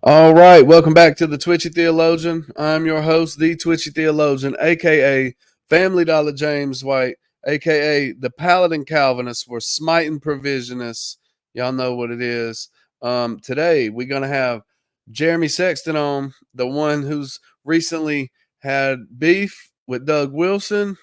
All right, welcome back to the Twitchy Theologian. I'm your host, the Twitchy Theologian, aka Family Dollar James White, aka the Paladin Calvinist. We're smiting provisionists. Y'all know what it is. Today we're gonna have Jeremy Sexton on, the one who's recently had beef with Doug Wilson,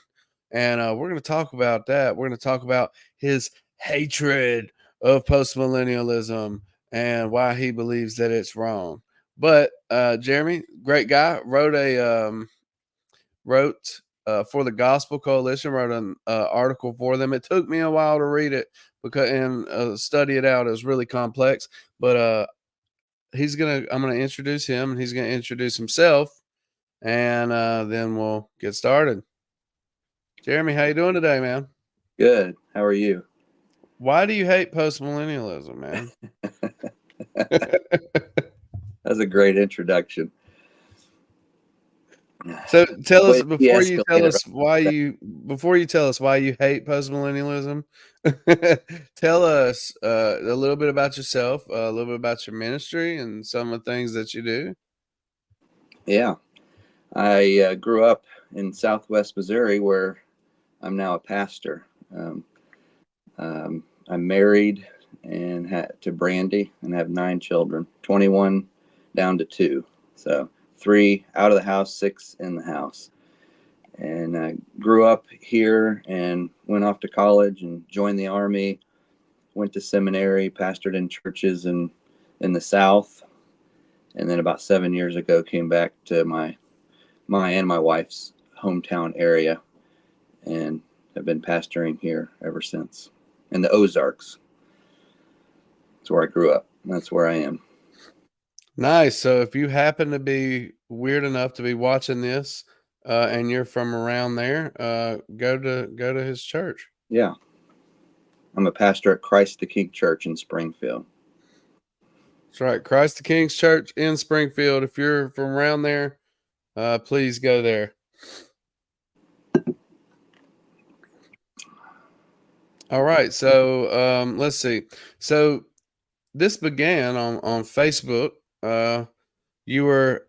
and we're gonna talk about that. We're gonna talk about his hatred of postmillennialism and why he believes that it's wrong. But Jeremy, great guy, wrote for the Gospel Coalition, wrote an article for them. It took me a while to read it and study it out. It was really complex, but I'm gonna introduce him, and he's gonna introduce himself, and then we'll get started. Jeremy, how you doing today, man? Good. How are you? Why do you hate postmillennialism, man? That's a great introduction. So tell us Way de-escalated right there. before you tell us why you hate postmillennialism. Tell us a little bit about yourself, a little bit about your ministry, and some of the things that you do. Yeah. I grew up in Southwest Missouri, where I'm now a pastor. I'm married to Brandy and have 9 children, 21 down to 2. So 3 out of the house, 6 in the house. And I grew up here and went off to college and joined the Army, went to seminary, pastored in churches in the South. And then about 7 years ago, came back to my and my wife's hometown area and have been pastoring here ever since. In the Ozarks. That's where I grew up. That's where I am. Nice. So if you happen to be weird enough to be watching this, and you're from around there, go to his church. Yeah. I'm a pastor at Christ the King Church in Springfield. That's right, Christ the King's Church in Springfield. If you're from around there, please go there. All right, so let's see. So this began on Facebook. You were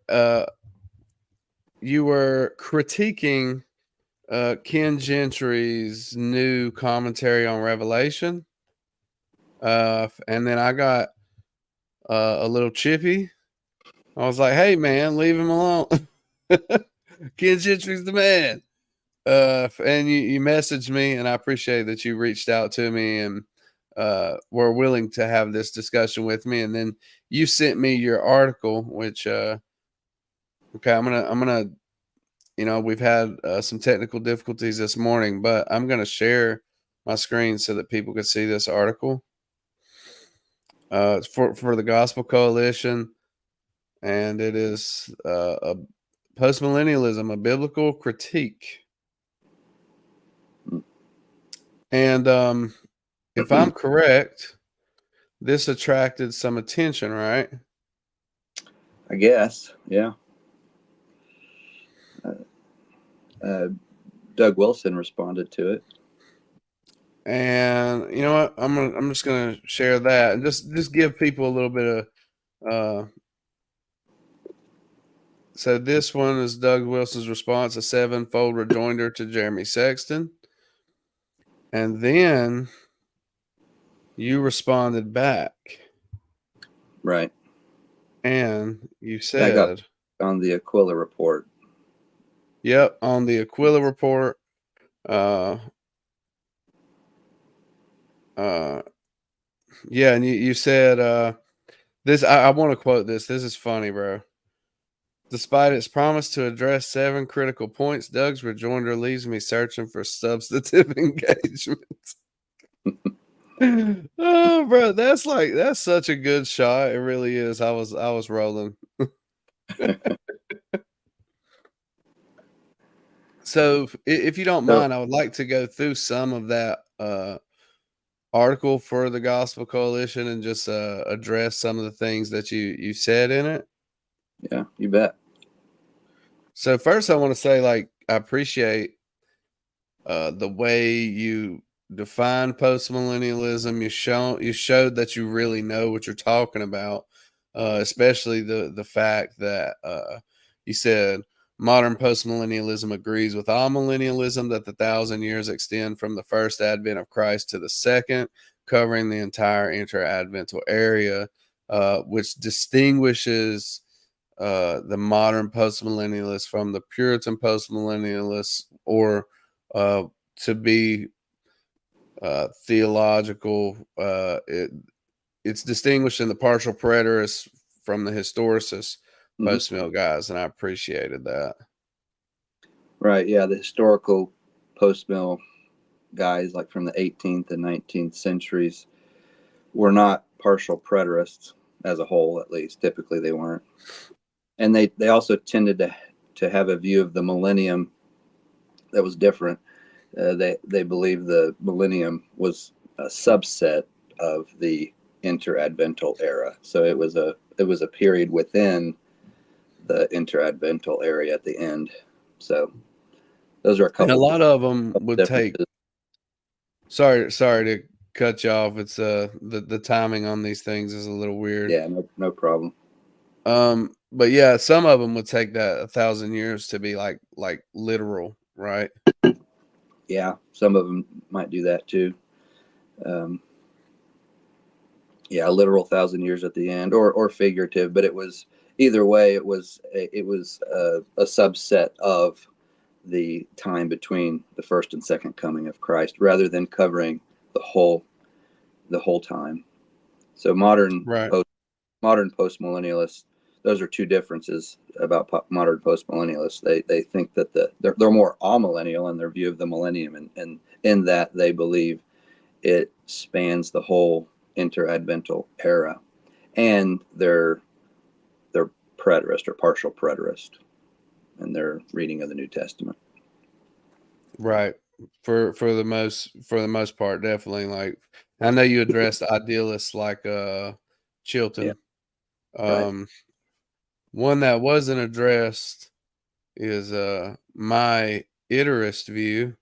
critiquing Ken Gentry's new commentary on Revelation, and then I got a little chippy. I was like, "Hey, man, leave him alone. Ken Gentry's the man." And you messaged me, and I appreciate that you reached out to me and were willing to have this discussion with me. And then you sent me your article, which okay, I'm gonna we've had some technical difficulties this morning, but I'm gonna share my screen so that people can see this article. It's for the Gospel Coalition, and it is a postmillennialism, a biblical critique. And if I'm correct, this attracted some attention, right? I guess, yeah. Doug Wilson responded to it. And you know what? I'm just gonna share that and just give people a little bit of. So this one is Doug Wilson's response, a 7-fold rejoinder to Jeremy Sexton, and then you responded back, Right. and you Yeah, I got said, on the Aquila report. "Yep, on the Aquila report." Uh, uh, yeah, and you said this. I want to quote this. This is funny, bro. Despite its promise to address 7 critical points, Doug's rejoinder leaves me searching for substantive engagement. Oh, bro, that's such a good shot. It really is. I was rolling. So, if you don't So, mind, I would like to go through some of that article for the Gospel Coalition and just address some of the things that you said in it. yeah, you bet. So first, I want to say, like, I appreciate the way you define postmillennialism. You showed that you really know what you're talking about. especially the fact that you said modern postmillennialism agrees with all millennialism that the 1,000 years extend from the first advent of Christ to the second, covering the entire interadvental area, which distinguishes the modern postmillennialists from the Puritan postmillennialists, or to be theological. It's distinguishing the partial preterists from the historicists post-mill guys, and I appreciated that. Right. Yeah. The historical post-mill guys, like from the 18th and 19th centuries, were not partial preterists as a whole, at least. Typically, they weren't. And they also tended to have a view of the millennium that was different. They believed the millennium was a subset of the interadvental era. So it was a period within the interadvental area at the end. So those are a couple. And a lot of them would take. Sorry to cut you off. It's the timing on these things is a little weird. Yeah, no problem. But yeah, some of them would take that 1,000 years to be like literal, right? Yeah, some of them might do that too. Yeah, literal 1,000 years at the end, or figurative, but it was either way. It was a subset of the time between the first and second coming of Christ, rather than covering the whole time. So modern postmillennialists, those are two differences about modern postmillennialists. They think that they're more amillennial in their view of the millennium, and in that they believe it spans the whole interadvental era, and they're preterist or partial preterist in their reading of the New Testament. Right. For the most part, definitely. Like, I know you addressed idealists like Chilton. Yeah. Right. One that wasn't addressed is my iterist view,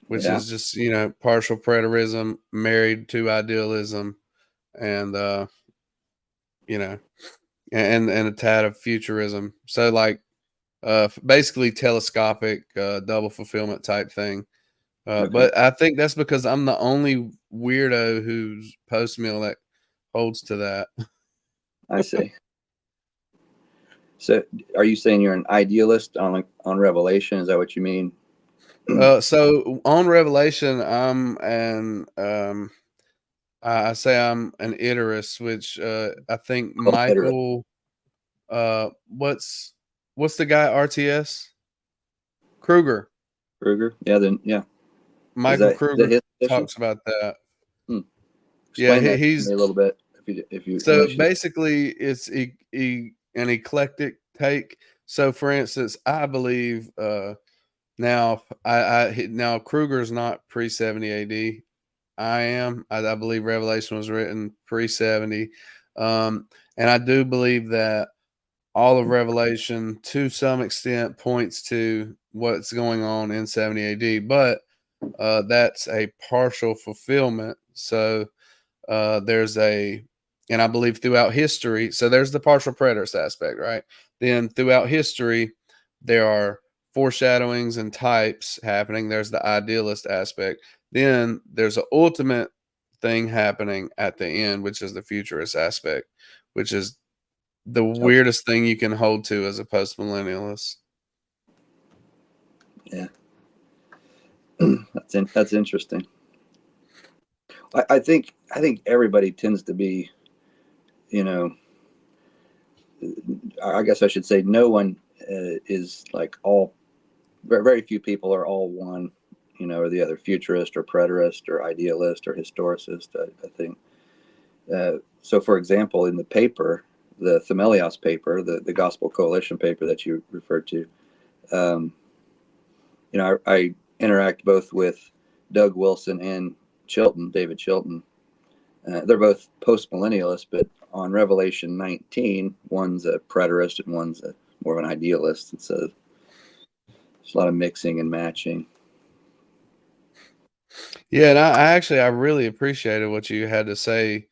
which is just, partial preterism married to idealism, and and a tad of futurism. So like basically telescopic double fulfillment type thing. Okay. But I think that's because I'm the only weirdo who's post-mill that holds to that. I see. So, are you saying you're an idealist on Revelation? Is that what you mean? So on Revelation, I say I'm an iterist, which I think Michael. What's the guy RTS? Kruger. Yeah. Then yeah. Michael Kruger his talks about that. Explain that he's to me a little bit. If you so basically it's an eclectic take. So for instance, I believe now now Kruger's not pre 70 AD. I believe Revelation was written pre 70. And I do believe that all of Revelation to some extent points to what's going on in 70 AD, but that's a partial fulfillment. So there's and I believe throughout history, so there's the partial preterist aspect, right? Then throughout history, there are foreshadowings and types happening. There's the idealist aspect. Then there's an ultimate thing happening at the end, which is the futurist aspect, which is the weirdest thing you can hold to as a postmillennialist. Yeah. That's interesting. I think everybody tends to be, I guess I should say no one is like all, very few people are all one, or the other, futurist or preterist or idealist or historicist. I think. So, for example, in the paper, the Themelios paper, the Gospel Coalition paper that you referred to, I interact both with Doug Wilson and David Chilton. They're both post-millennialists, but on Revelation 19, one's a preterist and one's more of an idealist. And so there's a lot of mixing and matching. Yeah, and I really appreciated what you had to say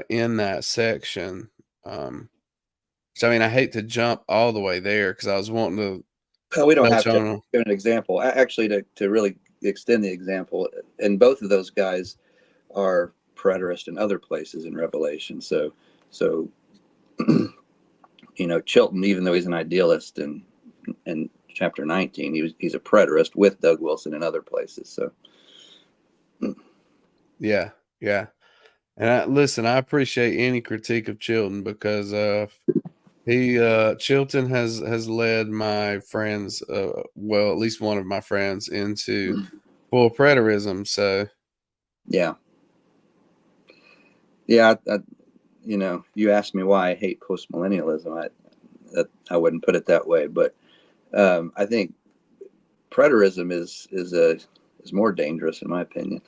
in that section. So I mean, I hate to jump all the way there because I was wanting to We don't touch have to on. give an example. Actually, to really extend the example, and both of those guys are preterists in other places in Revelation. So Chilton, even though he's an idealist in chapter 19, he's a preterist with Doug Wilson in other places. So Yeah, yeah. And listen, I appreciate any critique of Chilton because Chilton has led my friends, well, at least one of my friends, into full preterism. So yeah, you asked me why I hate postmillennialism. I wouldn't put it that way, but I think preterism is more dangerous in my opinion.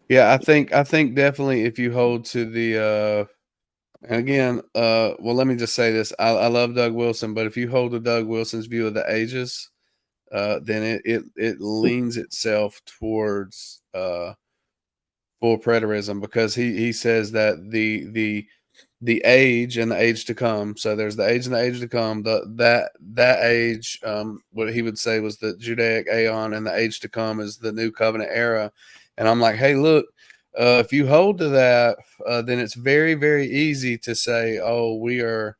yeah, I think definitely if you hold to the and again, well, let me just say this: I love Doug Wilson, but if you hold to Doug Wilson's view of the ages, then it leans itself towards full preterism because he says that the age and the age to come. So there's the age and the age to come. That age, what he would say was the Judaic Aeon, and the age to come is the New Covenant era. And I'm like, hey, look, if you hold to that, then it's very very easy to say, oh, we're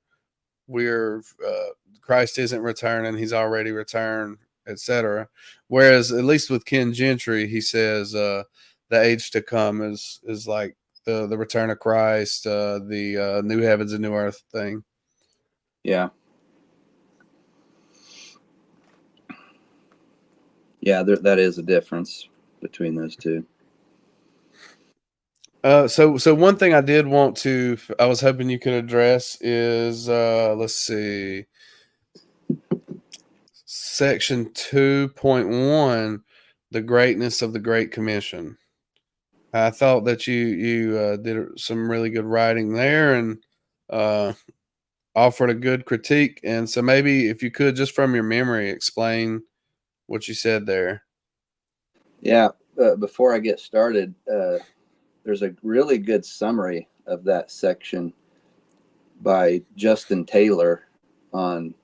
Christ isn't returning; He's already returned, etc. Whereas at least with Ken Gentry, he says the age to come is like the return of Christ, the new heavens and new earth thing. Yeah. Yeah, that is a difference between those two. So one thing I did want to, I was hoping you could address is, let's see, section 2.1, the greatness of the Great Commission. I thought that you did some really good writing there and uh, offered a good critique. And so maybe if you could, just from your memory, explain what you said there. Yeah. Before I get started, there's a really good summary of that section by Justin Taylor on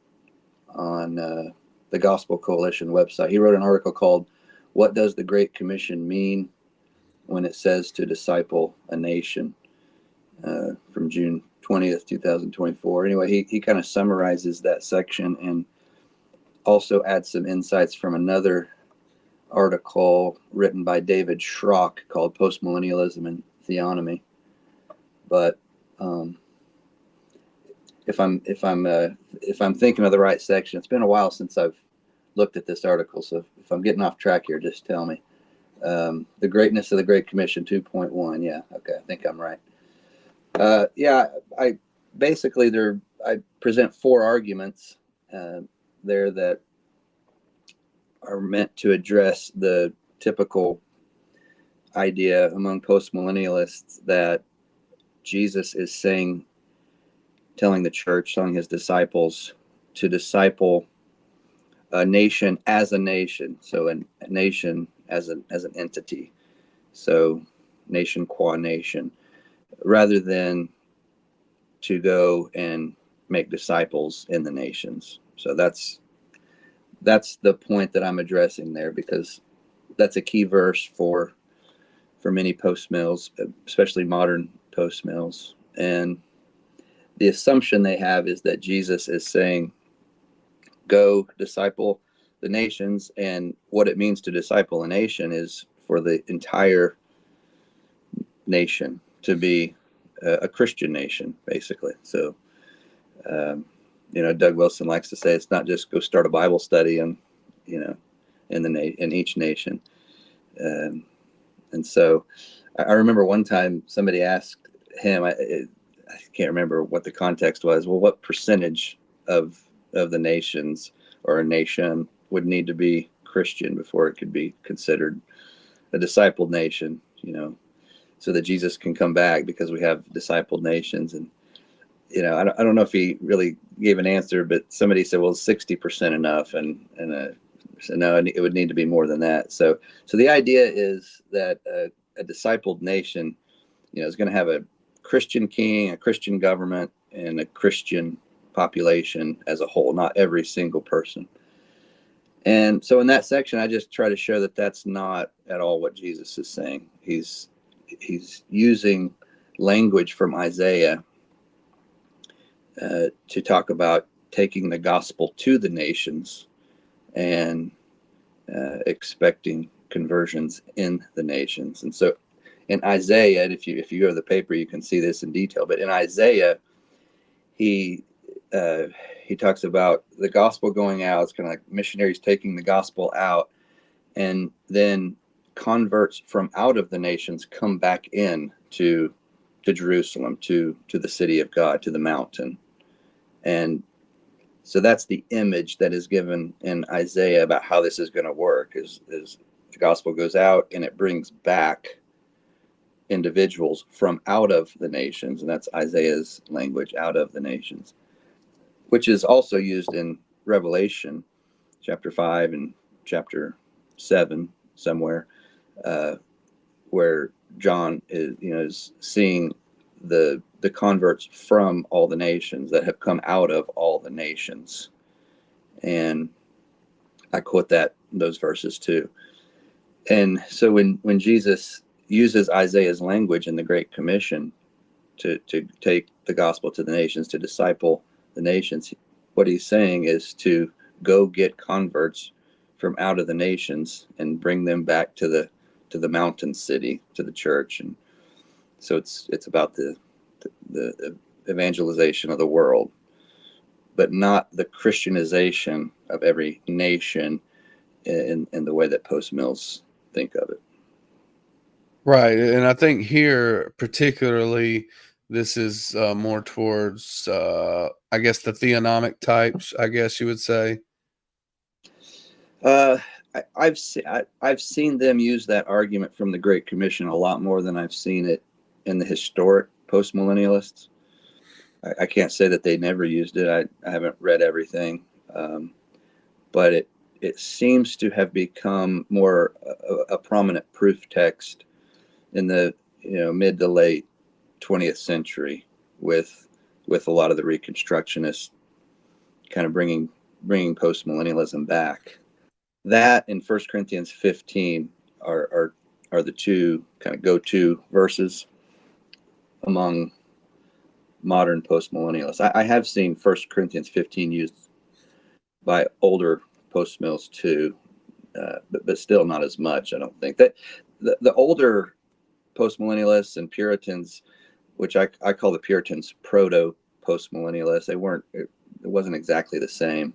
the Gospel Coalition website. He wrote an article called "What Does the Great Commission Mean When It Says to Disciple a Nation?" From June 20th, 2024. Anyway, he kind of summarizes that section and also adds some insights from another article written by David Schrock called "Postmillennialism and Theonomy." But if I'm thinking of the right section, it's been a while since I've looked at this article, so if I'm getting off track here, just tell me. The Greatness of the Great Commission 2.1. Yeah, okay, I think I'm right. Yeah, I basically I present four arguments there that are meant to address the typical idea among postmillennialists that Jesus is telling the church, telling his disciples to disciple a nation as a nation. So a nation as an entity. So nation qua nation, rather than to go and make disciples in the nations. So that's the point that I'm addressing there, because that's a key verse for many post mills, especially modern post mills. And the assumption they have is that Jesus is saying, go disciple the nations. And what it means to disciple a nation is for the entire nation to be a Christian nation, basically. So, Doug Wilson likes to say it's not just go start a Bible study and, in each nation. And so I remember one time somebody asked him, I can't remember what the context was. Well, what percentage of the nations or a nation would need to be Christian before it could be considered a discipled nation, so that Jesus can come back, because we have discipled nations. And, I don't know if he really gave an answer, but somebody said, well, 60% enough. And so no, it would need to be more than that. So the idea is that a discipled nation, is going to have a Christian king, a Christian government, and a Christian population as a whole, not every single person. And so in that section, I just try to show that that's not at all what Jesus is saying. He's using language from Isaiah to talk about taking the gospel to the nations and expecting conversions in the nations. And so in Isaiah, and if you go to the paper, you can see this in detail. But in Isaiah, he talks about the gospel going out. It's kind of like missionaries taking the gospel out, and then converts from out of the nations come back in to Jerusalem, to the city of God, to the mountain. And so that's the image that is given in Isaiah about how this is going to work, is the gospel goes out and it brings back individuals from out of the nations. And that's Isaiah's language, out of the nations, which is also used in Revelation chapter 5 and chapter 7 somewhere, where John is seeing the converts from all the nations that have come out of all the nations. And I quote those verses too. And so when Jesus uses Isaiah's language in the Great Commission to take the gospel to the nations, to disciple the nations, what he's saying is to go get converts from out of the nations and bring them back to the mountain city, to the church. And so it's about the evangelization of the world, but not the Christianization of every nation in the way that post-mills think of it. Right. And I think here, particularly, this is more towards, I guess, the theonomic types, I guess you would say. I've seen them use that argument from the Great Commission a lot more than I've seen it in the historic postmillennialists. I can't say that they never used it. I haven't read everything, but it seems to have become more a prominent proof text in the mid to late 20th century with a lot of the Reconstructionists kind of bringing postmillennialism back. That and 1 Corinthians 15 are the two kind of go-to verses among modern postmillennialists. I have seen 1 Corinthians 15 used by older postmills too, but still not as much. I don't think that the older postmillennialists and Puritans, which I call the Puritans proto postmillennialists, it wasn't exactly the same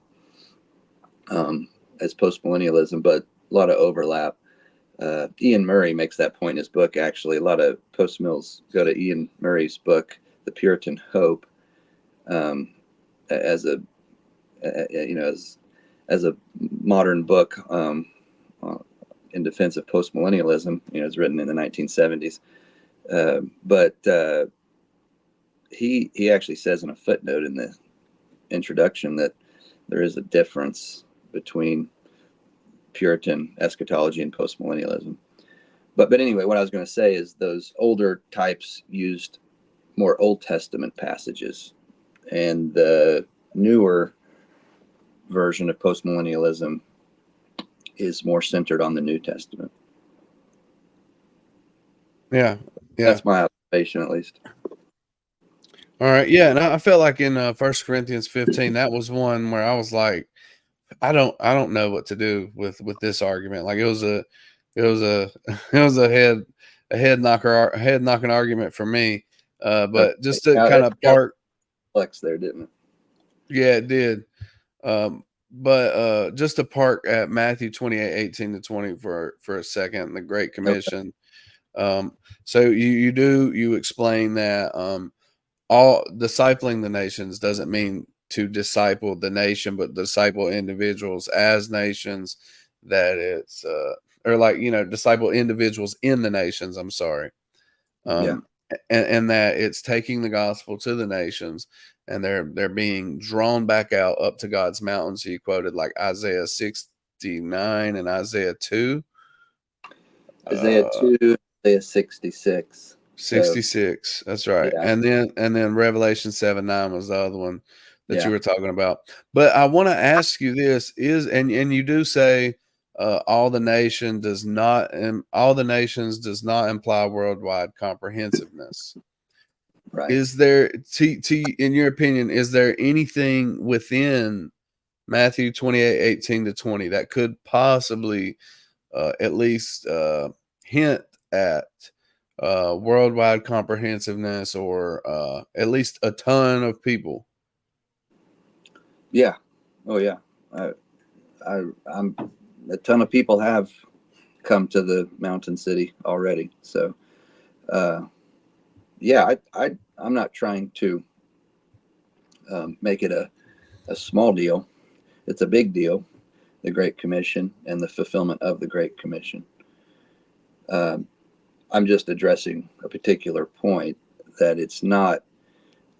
as postmillennialism, but a lot of overlap. Ian Murray makes that point in his book. Actually, a lot of postmills go to Ian Murray's book, The Puritan Hope, as a modern book in defense of postmillennialism. It's written in the 1970s, but he actually says in a footnote in the introduction that there is a difference between Puritan eschatology and postmillennialism. But anyway, what I was going to say is those older types used more Old Testament passages, and the newer version of postmillennialism is more centered on the New Testament. Yeah. That's my observation, at least. All right. Yeah. And I felt like in 1 Corinthians 15, that was one where I was like, I don't know what to do with this argument. Like it was a head knocking argument for me. But just to kind of park flex there, didn't it? Yeah, it did. But just to park at Matthew 28:18-20 for a second, the Great Commission. Okay. So you explain that all discipling the nations doesn't mean to disciple the nation, but disciple individuals as nations. That it's disciple individuals in the nations. I'm sorry. And that it's taking the gospel to the nations, and they're being drawn back out up to God's mountains. He quoted like Isaiah 69 and Isaiah 2. Isaiah 2, Isaiah 66. So 66. That's right. yeah, And then Revelation 7:9 was the other one that you yeah, were talking about. But I want to ask you this is and you do say all the nations does not imply worldwide comprehensiveness. right. Is there in your opinion, is there anything within Matthew 28:18-20 that could possibly at least hint at worldwide comprehensiveness or at least a ton of people? Yeah. Oh yeah. I, I'm a ton of people have come to the mountain city already. So uh, yeah, I'm not trying to make it a small deal. It's a big deal. The Great Commission and the fulfillment of the Great Commission. Um, I'm just addressing a particular point that it's not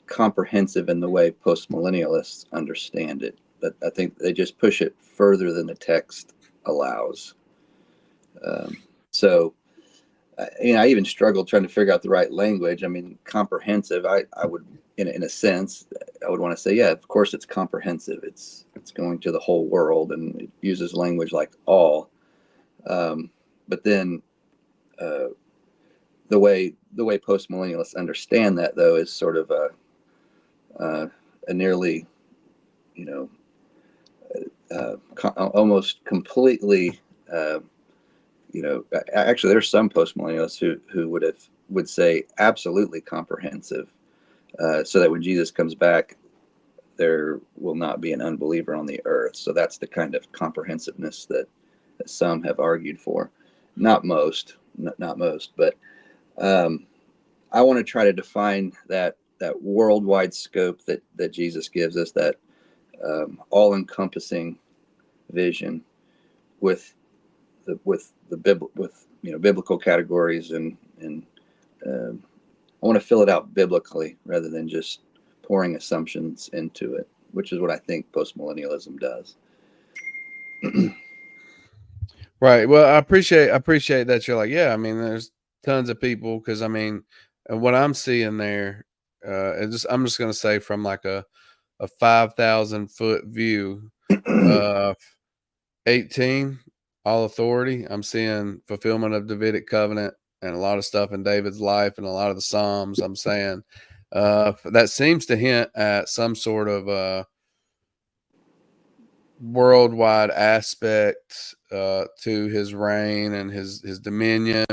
comprehensive in the way postmillennialists understand it. But I think they just push it further than the text allows. Um, so, I even struggled trying to figure out the right language. I mean, comprehensive. I would, in a sense, I would want to say, yeah, of course, it's comprehensive. It's going to the whole world, and it uses language like all. Um, but then uh, the way postmillennialists understand that, though, is sort of a nearly, you know, almost completely, uh, actually, there's some postmillennialists who would say absolutely comprehensive, so that when Jesus comes back, there will not be an unbeliever on the earth. So that's the kind of comprehensiveness that some have argued for. Not most, not most, but um, I want to try to define that worldwide scope that Jesus gives us, that all-encompassing vision with biblical categories, and I want to fill it out biblically rather than just pouring assumptions into it, which is what I think postmillennialism does. Right. Well, I appreciate that you're like, yeah, I mean, there's tons of people because I mean, what I'm seeing there, I'm just gonna say from like a 5,000 foot view, uh 18, all authority. I'm seeing fulfillment of Davidic covenant and a lot of stuff in David's life and a lot of the Psalms. I'm saying that seems to hint at some sort of worldwide aspect to his reign and his dominion.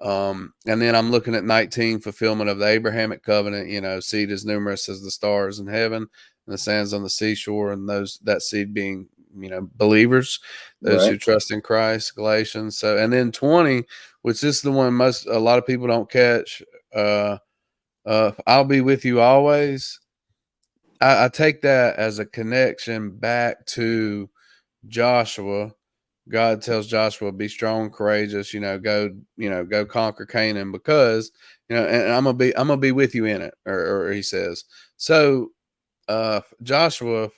And then I'm looking at 19, fulfillment of the Abrahamic covenant, seed as numerous as the stars in heaven and the sands on the seashore, and that seed being, believers, those who Right. trust in Christ, Galatians. So, and then 20, which is the one a lot of people don't catch. I'll be with you always. I take that as a connection back to Joshua. God tells Joshua, be strong, courageous, go conquer Canaan because, and I'm gonna be with you in it, or he says. So Joshua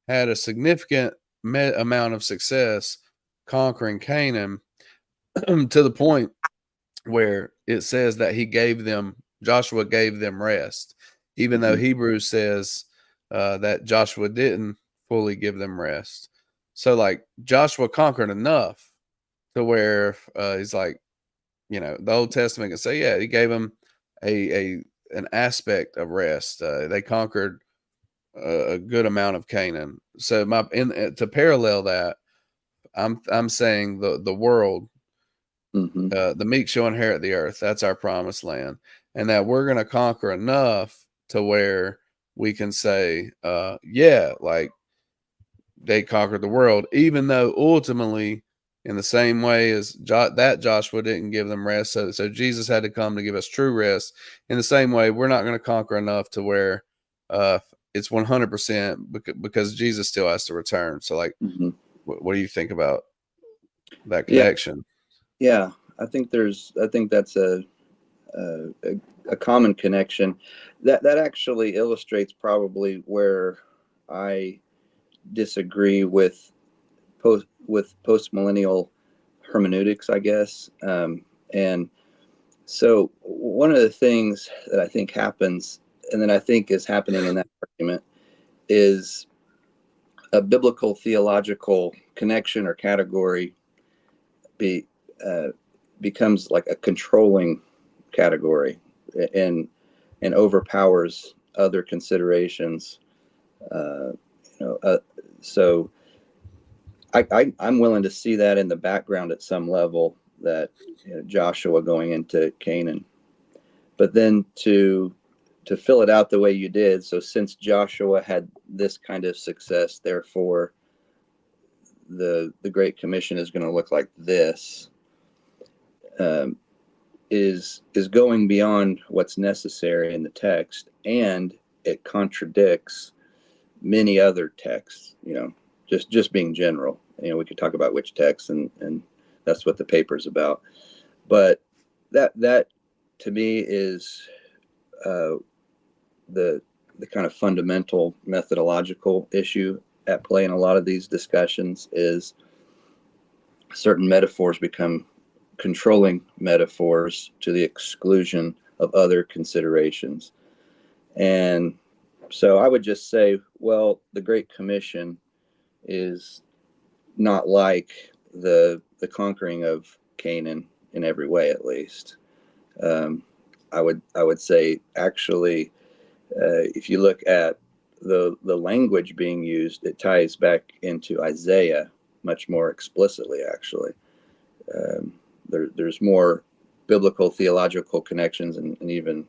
had a significant amount of success conquering Canaan to the point where it says that Joshua gave them rest, even though Mm-hmm. Hebrews says that Joshua didn't fully give them rest. So, like, Joshua conquered enough to where he's like, the Old Testament can say, yeah, he gave them a an aspect of rest. They conquered a good amount of Canaan. So, to parallel that, I'm saying the world, Mm-hmm. the meek shall inherit the earth. That's our promised land, and that we're going to conquer enough to where we can say, yeah, like they conquered the world, even though ultimately, in the same way as that Joshua didn't give them rest, so Jesus had to come to give us true rest. In the same way, we're not going to conquer enough to where uh, it's 100% because Jesus still has to return. So, like, Mm-hmm. what do you think about that Yeah, connection? yeah. I think that's a common connection that actually illustrates probably where I disagree with post millennial hermeneutics, I guess. And So one of the things that I think happens, and that I think is happening in that argument, is a biblical theological connection or category be uh, becomes like a controlling category, and overpowers other considerations. Uh, you know, so I'm willing to see that in the background at some level, that Joshua going into Canaan, but then to fill it out the way you did. So since Joshua had this kind of success, therefore the Great Commission is going to look like this. Um, is going beyond what's necessary in the text, and it contradicts many other texts. Just being general. We could talk about which text, and that's what the paper's about. But that to me is uh, the kind of fundamental methodological issue at play in a lot of these discussions. Is certain metaphors become controlling metaphors to the exclusion of other considerations. And so I would just say, well, the Great Commission is not like the conquering of Canaan in every way, at least. Um, I would say, actually, if you look at the language being used, it ties back into Isaiah much more explicitly. Actually, there's more biblical theological connections, and even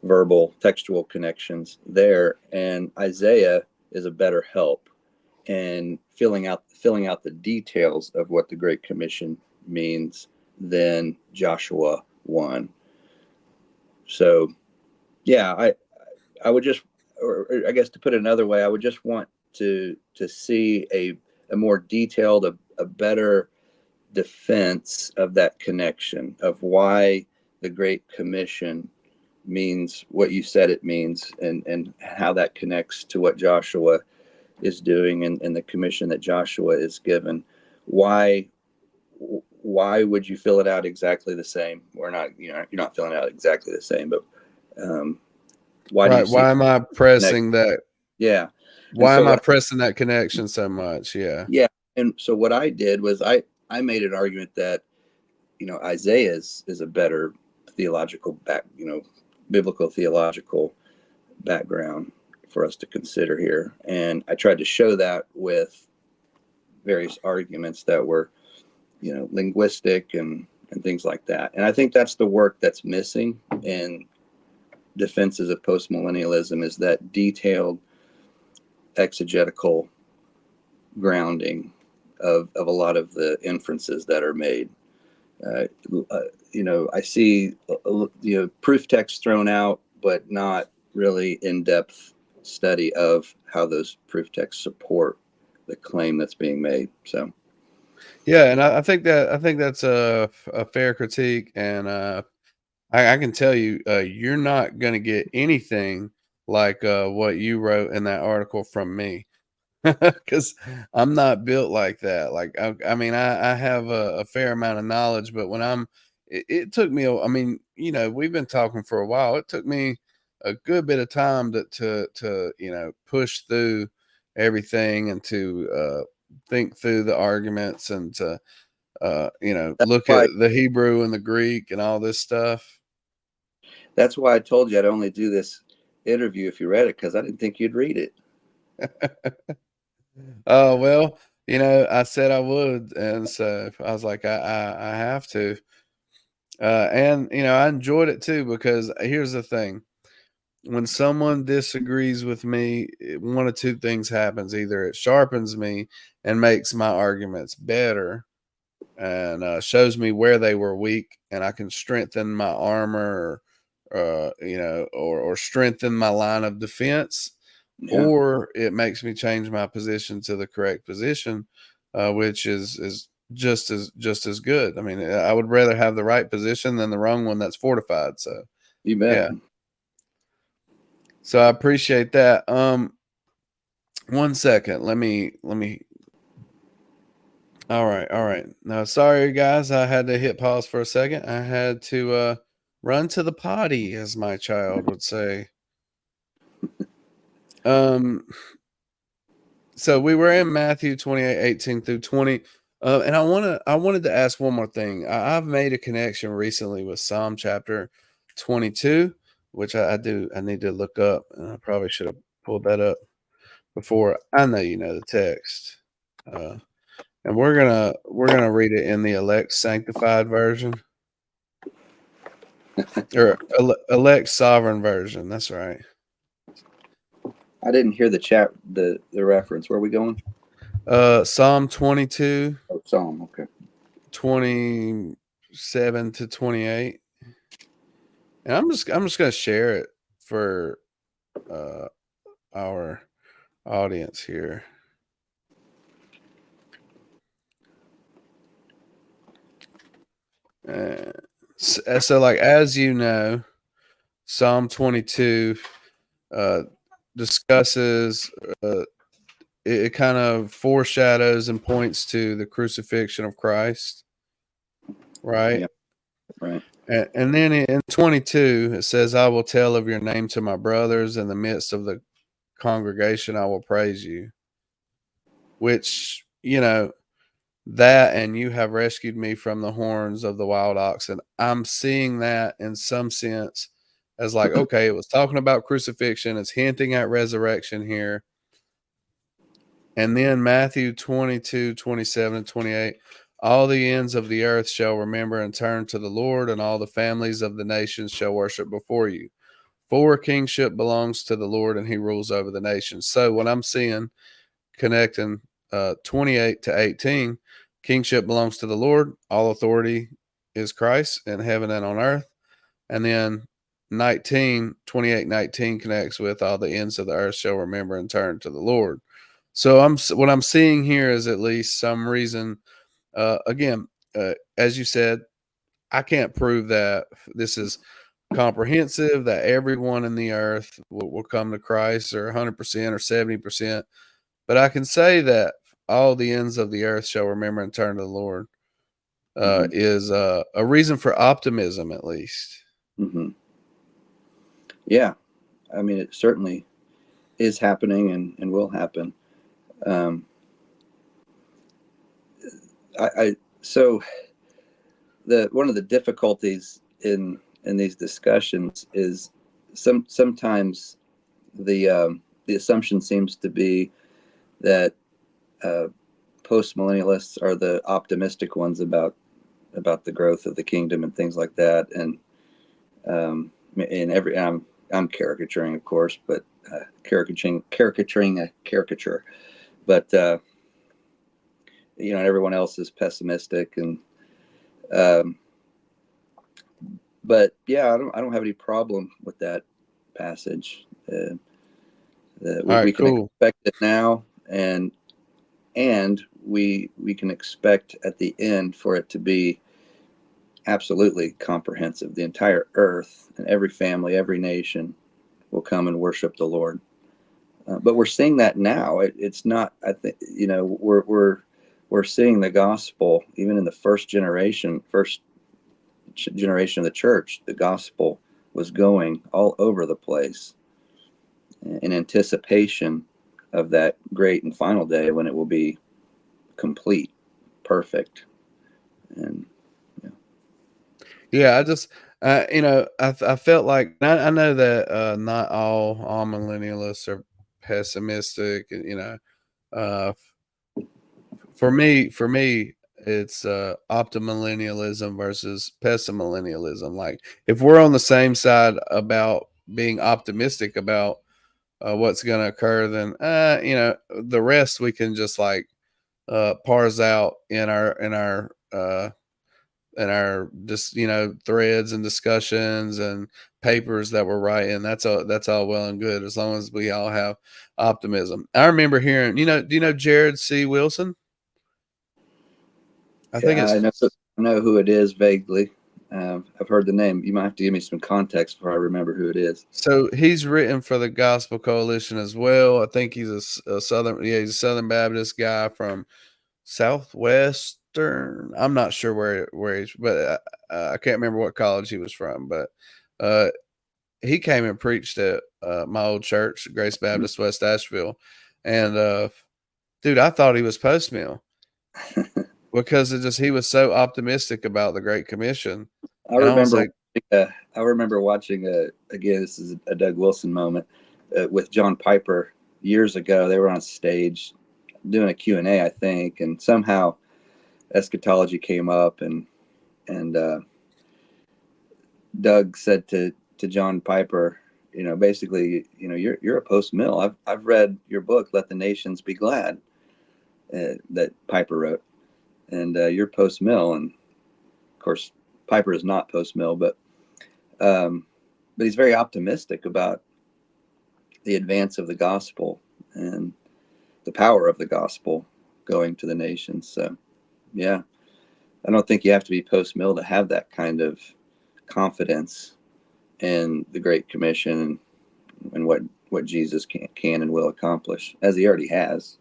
verbal textual connections there. And Isaiah is a better help in filling out the details of what the Great Commission means than Joshua 1. So yeah, I would just, or I guess to put it another way, I would just want to see a more detailed, a better defense of that connection, of why the Great Commission means what you said it means, and how that connects to what Joshua is doing, and the commission that Joshua is given. Why would you fill it out exactly the same? Or not, you're not filling it out exactly the same, but why do you Right. see Why am I connect? pressing that? Yeah. And Why so am I what pressing that connection so much? Yeah. Yeah. And so what I did was I made an argument that Isaiah is a better theological biblical theological background for us to consider here. And I tried to show that with various arguments that were, linguistic, and things like that. And I think that's the work that's missing in defenses of postmillennialism, is that detailed exegetical grounding of a lot of the inferences that are made. Uh, I see proof text thrown out, but not really in-depth study of how those proof texts support the claim that's being made. So Yeah. And I think that's a fair critique. And I can tell you, you're not going to get anything like what you wrote in that article from me. Because I'm not built like that. Like, I mean, I have a fair amount of knowledge, but when it took me, I mean, we've been talking for a while. It took me a good bit of time to push through everything, and to think through the arguments, and to that's look why at the Hebrew and the Greek and all this stuff. that's why I told you I'd only do this interview if you read it, because I didn't think you'd read it. Oh well, I said I would, and so I was like, I have to. And I enjoyed it too, because here's the thing: when someone disagrees with me, one of two things happens: either it sharpens me and makes my arguments better, and shows me where they were weak, and I can strengthen my armor, or strengthen my line of defense, Yeah, or it makes me change my position to the correct position, which is just as good. I mean, I would rather have the right position than the wrong one that's fortified. So you bet. yeah, so I appreciate that. 1 second, let me. All right. Now, sorry guys, I had to hit pause for a second. I had to Run to the potty, as my child would say. Um, so we were in Matthew 28:18 through 20. And I wanted to ask one more thing. I've made a connection recently with Psalm chapter 22, which I need to look up, and I probably should have pulled that up before. I know you know the text. And we're gonna read it in the elect sanctified version. Or elect sovereign version. That's right. I didn't hear the reference. Where are we going? Psalm 22, Oh, Psalm. Okay. 27 to 28. And I'm just gonna share it for our audience here. So like, as you know, Psalm 22 discusses it kind of foreshadows and points to the crucifixion of Christ, right? Yeah, right. And then in 22 it says, I will tell of your name to my brothers, in the midst of the congregation I will praise you. Which, that, and you have rescued me from the horns of the wild oxen. I'm seeing that in some sense as like, okay, it was talking about crucifixion, it's hinting at resurrection here. And then Matthew 22, 27, and 28, all the ends of the earth shall remember and turn to the Lord, and all the families of the nations shall worship before you. For kingship belongs to the Lord, and he rules over the nations. So what I'm seeing, connecting 28 to 18, kingship belongs to the Lord. All authority is Christ in heaven and on earth. And then 28, 19 connects with all the ends of the earth shall remember and turn to the Lord. So what I'm seeing here is at least some reason. Again, as you said, I can't prove that this is comprehensive, that everyone in the earth will come to Christ, or 100% or 70%. But I can say that all the ends of the earth shall remember and turn to the Lord is a reason for optimism, at least. Mm-hmm. Yeah. I mean, it certainly is happening and will happen. So one of the difficulties in these discussions is sometimes the assumption seems to be that post-millennialists are the optimistic ones about the growth of the kingdom and things like that. And I'm caricaturing, of course, but caricaturing a caricature. But everyone else is pessimistic, and but yeah, I don't have any problem with that passage. We can expect it now, and we can expect at the end for it to be absolutely comprehensive. The entire earth and every family, every nation will come and worship the Lord. But we're seeing that now. It's not. I think we're seeing the gospel even in the first generation of the church. The gospel was going all over the place in anticipation of that great and final day when it will be complete, perfect. And I just I felt like I know that not all millennialists are pessimistic, and for me it's optimillennialism versus pessimillennialism. Like, if we're on the same side about being optimistic about what's going to occur, then the rest we can just like parse out in our just threads and discussions and papers that we're writing. That's all well and good, as long as we all have optimism. I remember hearing, do you know Jared C. Wilson? I know who it is vaguely. I've heard the name. You might have to give me some context before I remember who it is. So he's written for the Gospel Coalition as well. I think he's a Southern Baptist guy from Southwest Northwestern. I'm not sure where he's, but I can't remember what college he was from. But uh, he came and preached at my old church, Grace Baptist West Asheville, and dude, I thought he was post mill because he was so optimistic about the Great Commission, I and I was remember, like, I remember watching again. This is a Doug Wilson moment with John Piper years ago. They were on stage doing a Q&A, I think, and somehow eschatology came up, and Doug said to John Piper, basically, you're a post mill. I've read your book, Let the Nations Be Glad, that Piper wrote, and you're post mill, and of course Piper is not post mill, but he's very optimistic about the advance of the gospel and the power of the gospel going to the nations. So, yeah, I don't think you have to be post mill to have that kind of confidence in the Great Commission and what Jesus can and will accomplish, as he already has.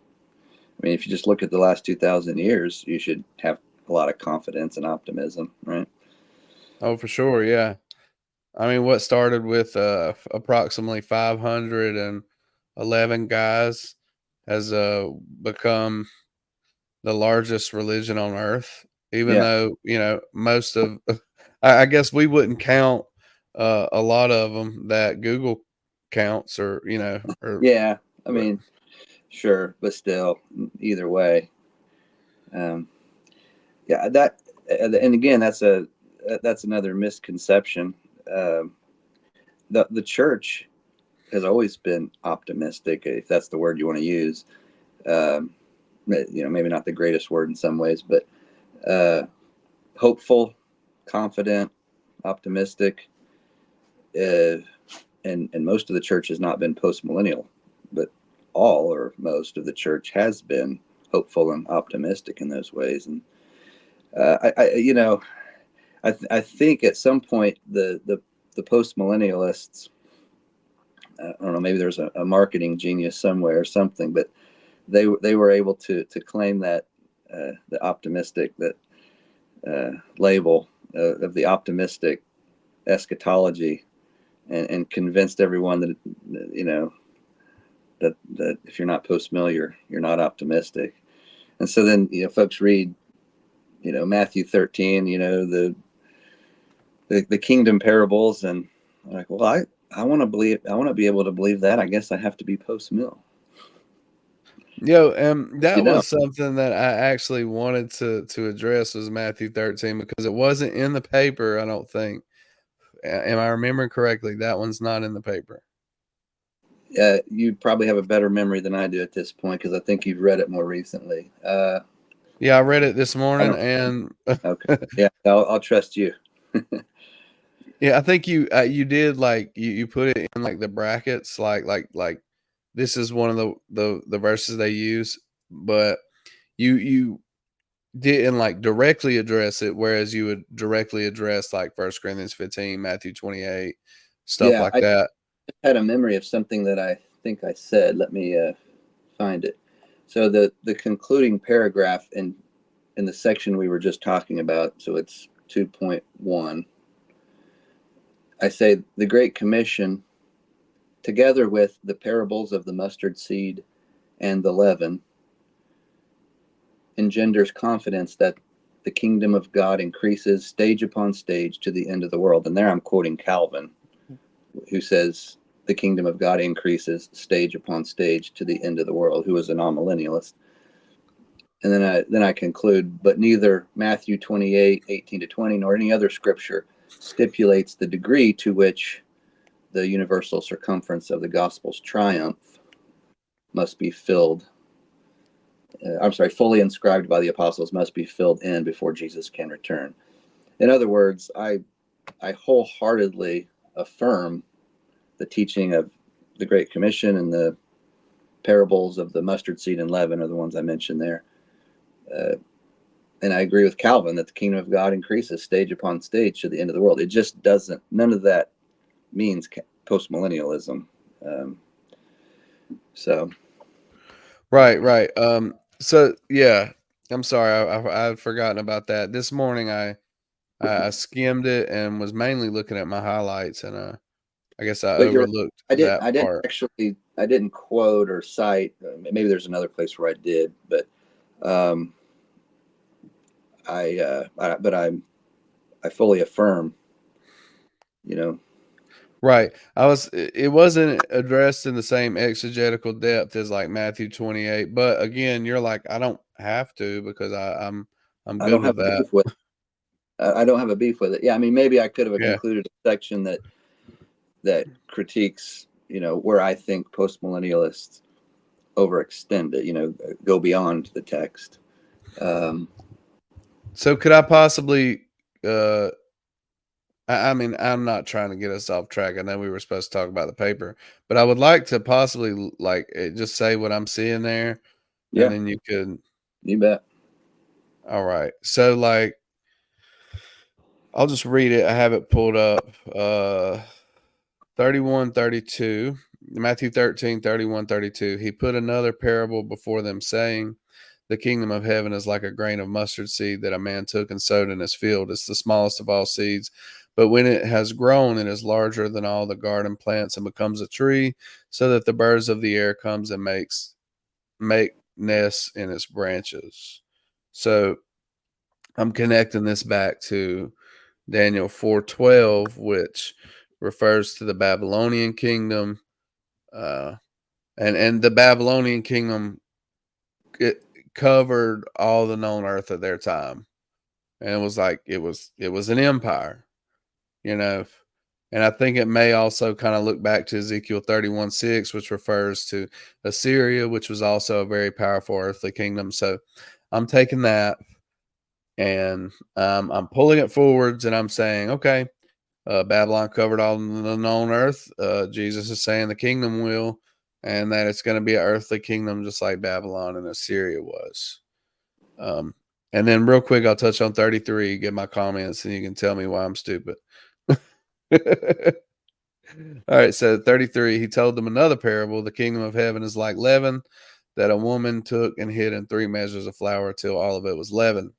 I mean, if you just look at the last 2,000 years, you should have a lot of confidence and optimism, right? oh, for sure, yeah. I mean, what started with approximately 511 guys has become the largest religion on earth, even Yeah, though, most of, I guess we wouldn't count a lot of them that Google counts or, yeah. I but mean, sure, but still, either way, um, yeah. And again, that's another misconception. Um, the church has always been optimistic, if that's the word you want to use. Um, maybe not the greatest word in some ways, but hopeful, confident, optimistic. Uh, and most of the church has not been post millennial, but all or most of the church has been hopeful and optimistic in those ways. And I think at some point the post millennialists, I don't know, maybe there's a marketing genius somewhere or something, but they were able to claim that the optimistic that label of the optimistic eschatology, and convinced everyone that that if you're not post mill, you're not optimistic. And so then folks read Matthew 13, the kingdom parables, and like, well, I want to be able to believe that. I guess I have to be post mill. that You know, was something that I actually wanted to address was Matthew 13 because it wasn't in the paper, I don't think. Am I remembering correctly? That one's not in the paper. you probably have a better memory than I do at this point because I think you've read it more recently. Yeah, I read it this I morning, don't. and Okay, yeah, I'll trust you. yeah, I think you did like you put it in like the brackets, like this is one of the verses they use, but you didn't like directly address it, whereas you would directly address like 1 Corinthians 15, Matthew 28, stuff Yeah, like I that. had a memory of something that I think I said. Let me find it. So the concluding paragraph in the section we were just talking about, so it's 2.1. I say the Great Commission, together with the parables of the mustard seed and the leaven, engenders confidence that the kingdom of God increases stage upon stage to the end of the world. And there I'm quoting Calvin, who says the kingdom of God increases stage upon stage to the end of the world, who was a non-millennialist. And then I conclude, but neither Matthew 28:18-20 nor any other scripture stipulates the degree to which the universal circumference of the gospel's triumph must be filled. Fully inscribed by the apostles must be filled in before Jesus can return. In other words, I wholeheartedly affirm the teaching of the Great Commission, and the parables of the mustard seed and leaven are the ones I mentioned there. And I agree with Calvin that the kingdom of God increases stage upon stage to the end of the world. It just doesn't. None of that means post-millennialism. Um, so Right. So yeah. I'm sorry, I'd forgotten about that. This morning, I skimmed it and was mainly looking at my highlights, and I guess I But you're overlooked I did that I didn't part. actually I didn't quote or cite. Maybe there's another place where I did, but um, I fully affirm. You know, Right. It wasn't addressed in the same exegetical depth as like Matthew 28, but again, you're like, I don't have to because I'm I good don't with have a that. beef with. I don't have a beef with it. Yeah, I mean, maybe I could have Yeah. included a section that critiques, where I think postmillennialists overextend it. Go beyond the text. Um, So could I possibly uh I mean, I'm not trying to get us off track. I know we were supposed to talk about the paper, but I would like to possibly like just say what I'm seeing there, and yeah, then you could. you bet. All right. So like I'll just read it. I have it pulled up. 31, 32, Matthew 13, 31, 32. He put another parable before them, saying, the kingdom of heaven is like a grain of mustard seed that a man took and sowed in his field. It's the smallest of all seeds, but when it has grown, it is larger than all the garden plants and becomes a tree, so that the birds of the air comes and make nests in its branches. So I'm connecting this back to Daniel 4:12, which refers to the Babylonian kingdom, uh, and the Babylonian kingdom, it covered all the known earth at their time, and it was like it was an empire, you know. And I think it may also kind of look back to Ezekiel 31:6, which refers to Assyria, which was also a very powerful earthly kingdom. So I'm taking that and I'm pulling it forwards, and I'm saying, okay, Babylon covered all the known earth. Jesus is saying the kingdom will, and that it's going to be an earthly kingdom just like Babylon and Assyria was. Um, and then, real quick, I'll touch on 33, get my comments, and you can tell me why I'm stupid. All right, so 33, he told them another parable. The kingdom of heaven is like leaven that a woman took and hid in 3 measures of flour till all of it was leavened.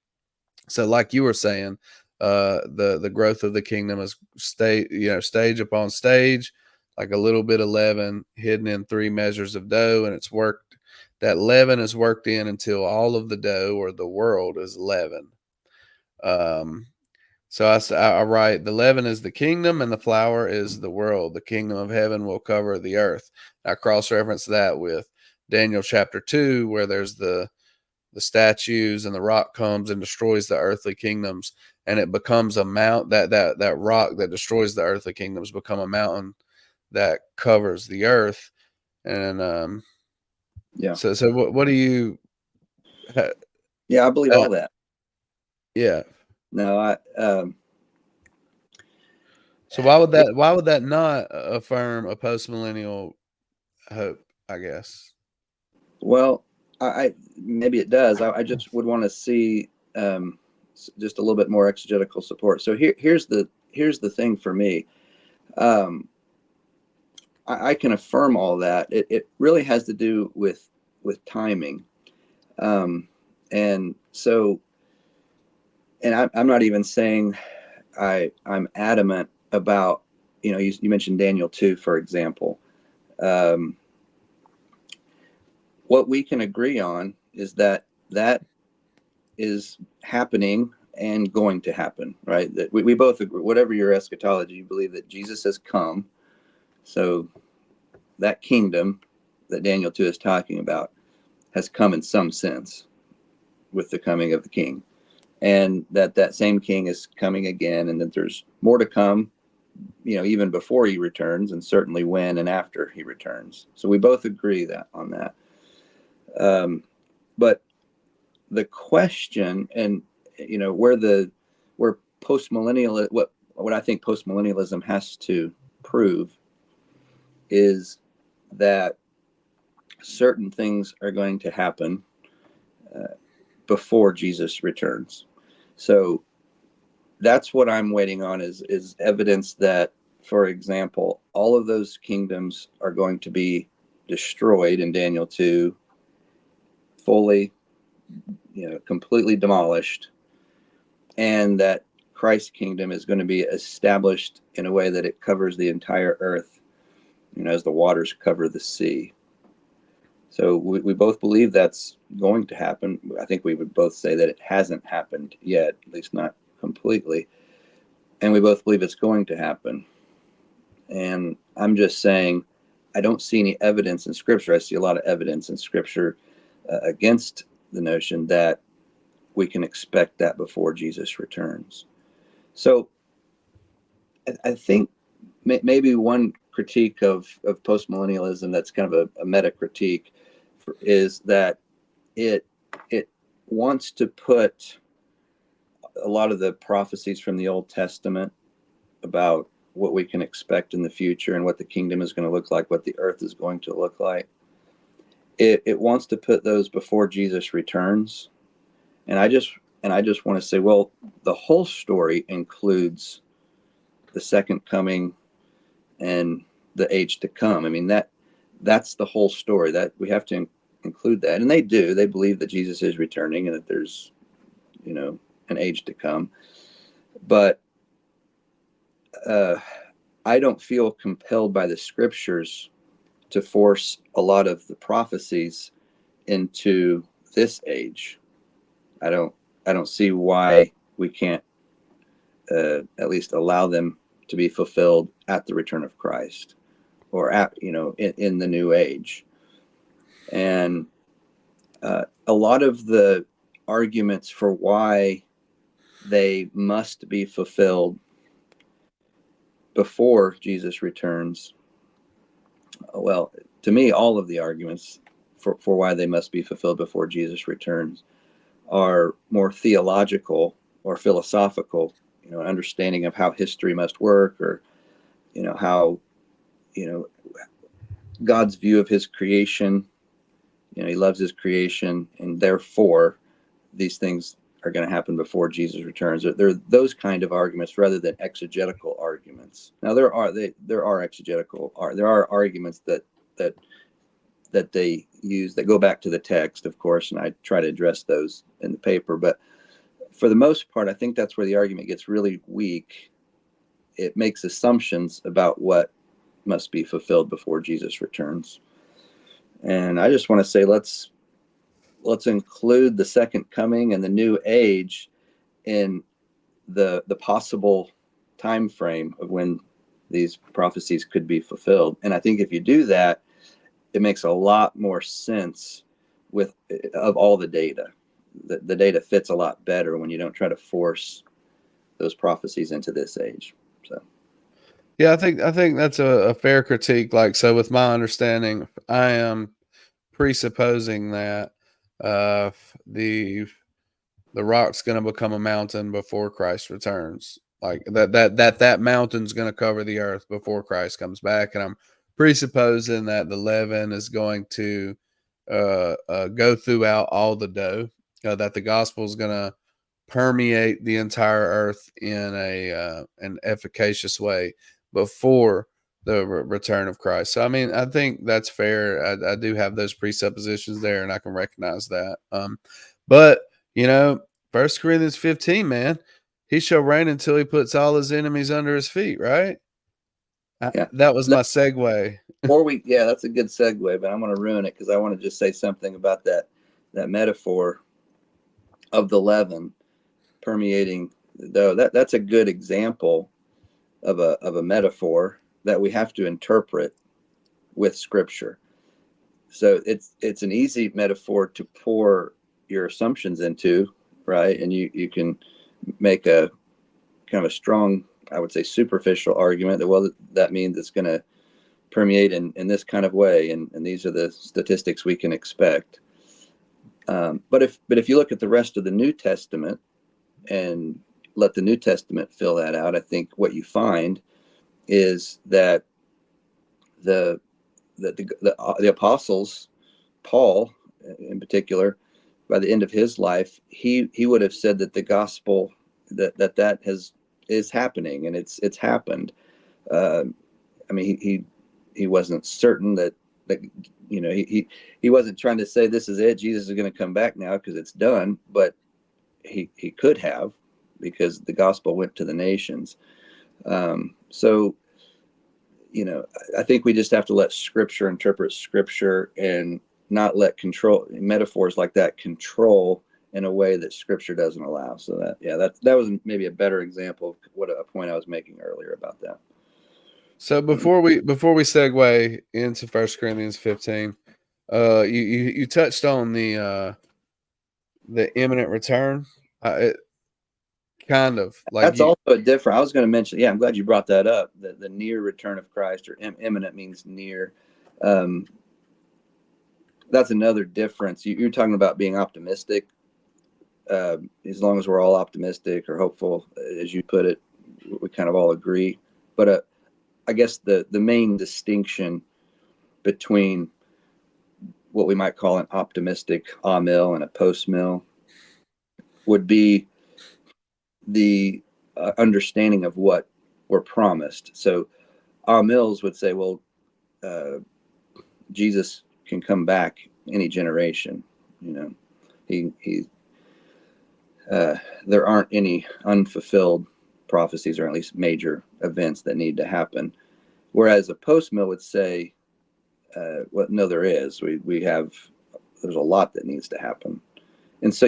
So, like you were saying, the growth of the kingdom is stage upon stage, like a little bit of leaven hidden in 3 measures of dough, and it's worked. That leaven is worked in until all of the dough or the world is leavened. Um, so I write, the leaven is the kingdom, and the flour is the world. The kingdom of heaven will cover the earth. I cross reference that with Daniel chapter 2, where there's the statues, and the rock comes and destroys the earthly kingdoms, and it becomes a mount that rock that destroys the earthly kingdoms become a mountain that covers the earth. And Yeah, so what do you yeah, I believe uh, all that. yeah, No, so why would that not affirm a post-millennial hope, I guess? well, I maybe it does. I just would want to see just a little bit more exegetical support. So here's the thing for me. Um, I can affirm all that. It really has to do with timing, um, and so, and I'm not even saying I'm adamant about, you mentioned Daniel 2, for example. Um, what we can agree on is that is happening and going to happen, right? That we both agree, whatever your eschatology, you believe that Jesus has come. So that kingdom that Daniel 2 is talking about has come in some sense with the coming of the king. And that same king is coming again, and that there's more to come, even before he returns, and certainly when and after he returns. So we both agree that on that. But the question, and where postmillennial, what I think postmillennialism has to prove is that certain things are going to happen before Jesus returns. So that's what I'm waiting on, is evidence that, for example, all of those kingdoms are going to be destroyed in Daniel 2 fully, completely demolished, and that Christ's kingdom is going to be established in a way that it covers the entire earth, as the waters cover the sea. So we both believe that's going to happen. I think we would both say that it hasn't happened yet, at least not completely. And we both believe it's going to happen. And I'm just saying, I don't see any evidence in Scripture. I see a lot of evidence in Scripture against the notion that we can expect that before Jesus returns. So I think maybe one critique of postmillennialism that's kind of a meta critique is that it wants to put a lot of the prophecies from the Old Testament about what we can expect in the future and what the kingdom is going to look like, what the earth is going to look like. It wants to put those before Jesus returns. And I just want to say, well, the whole story includes the second coming and the age to come. I mean, that's the whole story. That we have to include that. And they do. They believe that Jesus is returning and that there's, an age to come. But I don't feel compelled by the Scriptures to force a lot of the prophecies into this age. I don't see why we can't at least allow them to be fulfilled at the return of Christ, or in the new age. And a lot of the arguments for why they must be fulfilled before Jesus returns, well, to me, all of the arguments for why they must be fulfilled before Jesus returns are more theological or philosophical, understanding of how history must work, or, how, God's view of his creation. He loves his creation, and therefore these things are going to happen before Jesus returns. They're those kind of arguments rather than exegetical arguments. Now there are arguments that they use that go back to the text, of course, and I try to address those in the paper. But for the most part, I think that's where the argument gets really weak. It makes assumptions about what must be fulfilled before Jesus returns. And I just want to say, let's include the second coming and the new age in the possible time frame of when these prophecies could be fulfilled. And I think if you do that, it makes a lot more sense of all the data. The data fits a lot better when you don't try to force those prophecies into this age. So Yeah, I think that's a fair critique. Like, so with my understanding, I am presupposing that the rock's going to become a mountain before Christ returns. Like that mountain's going to cover the earth before Christ comes back, and I'm presupposing that the leaven is going to go throughout all the dough. That the gospel is going to permeate the entire earth in an efficacious way before the return of Christ. So, I mean, I think that's fair. I do have those presuppositions there, and I can recognize that. But First Corinthians 15, man, he shall reign until he puts all his enemies under his feet. Right? yeah, That was my segue. that's a good segue, but I'm going to ruin it because I want to just say something about that metaphor of the leaven permeating the dough. That's a good example of a metaphor that we have to interpret with Scripture. So it's an easy metaphor to pour your assumptions into, right? And you can make a kind of a strong, I would say, superficial argument that, well, that means it's going to permeate in this kind of way, and these are the statistics we can expect. But if you look at the rest of the New Testament and let the New Testament fill that out, I think what you find is that the apostles, Paul in particular, by the end of his life, he would have said that the gospel that is happening, and it's happened. I mean, he wasn't certain that that, he wasn't trying to say this is it. Jesus is going to come back now because it's done, but he could have, because the gospel went to the nations. So, I think we just have to let Scripture interpret Scripture and not let metaphors like that control in a way that Scripture doesn't allow. So that was maybe a better example of what a point I was making earlier about that. So before we segue into 1 Corinthians 15, you touched on the imminent return. Kind of like that's also a different. I was going to mention. Yeah, I'm glad you brought that up. The near return of Christ, or imminent means near. That's another difference. You're talking about being optimistic. As long as we're all optimistic or hopeful, as you put it, we kind of all agree. But I guess the main distinction between what we might call an optimistic amill and a post-mill would be the understanding of what we're promised. So amills would say, well, Jesus can come back any generation. There aren't any unfulfilled prophecies, or at least major events that need to happen. Whereas a post-mill would say, well, no, there is. There's a lot that needs to happen. And so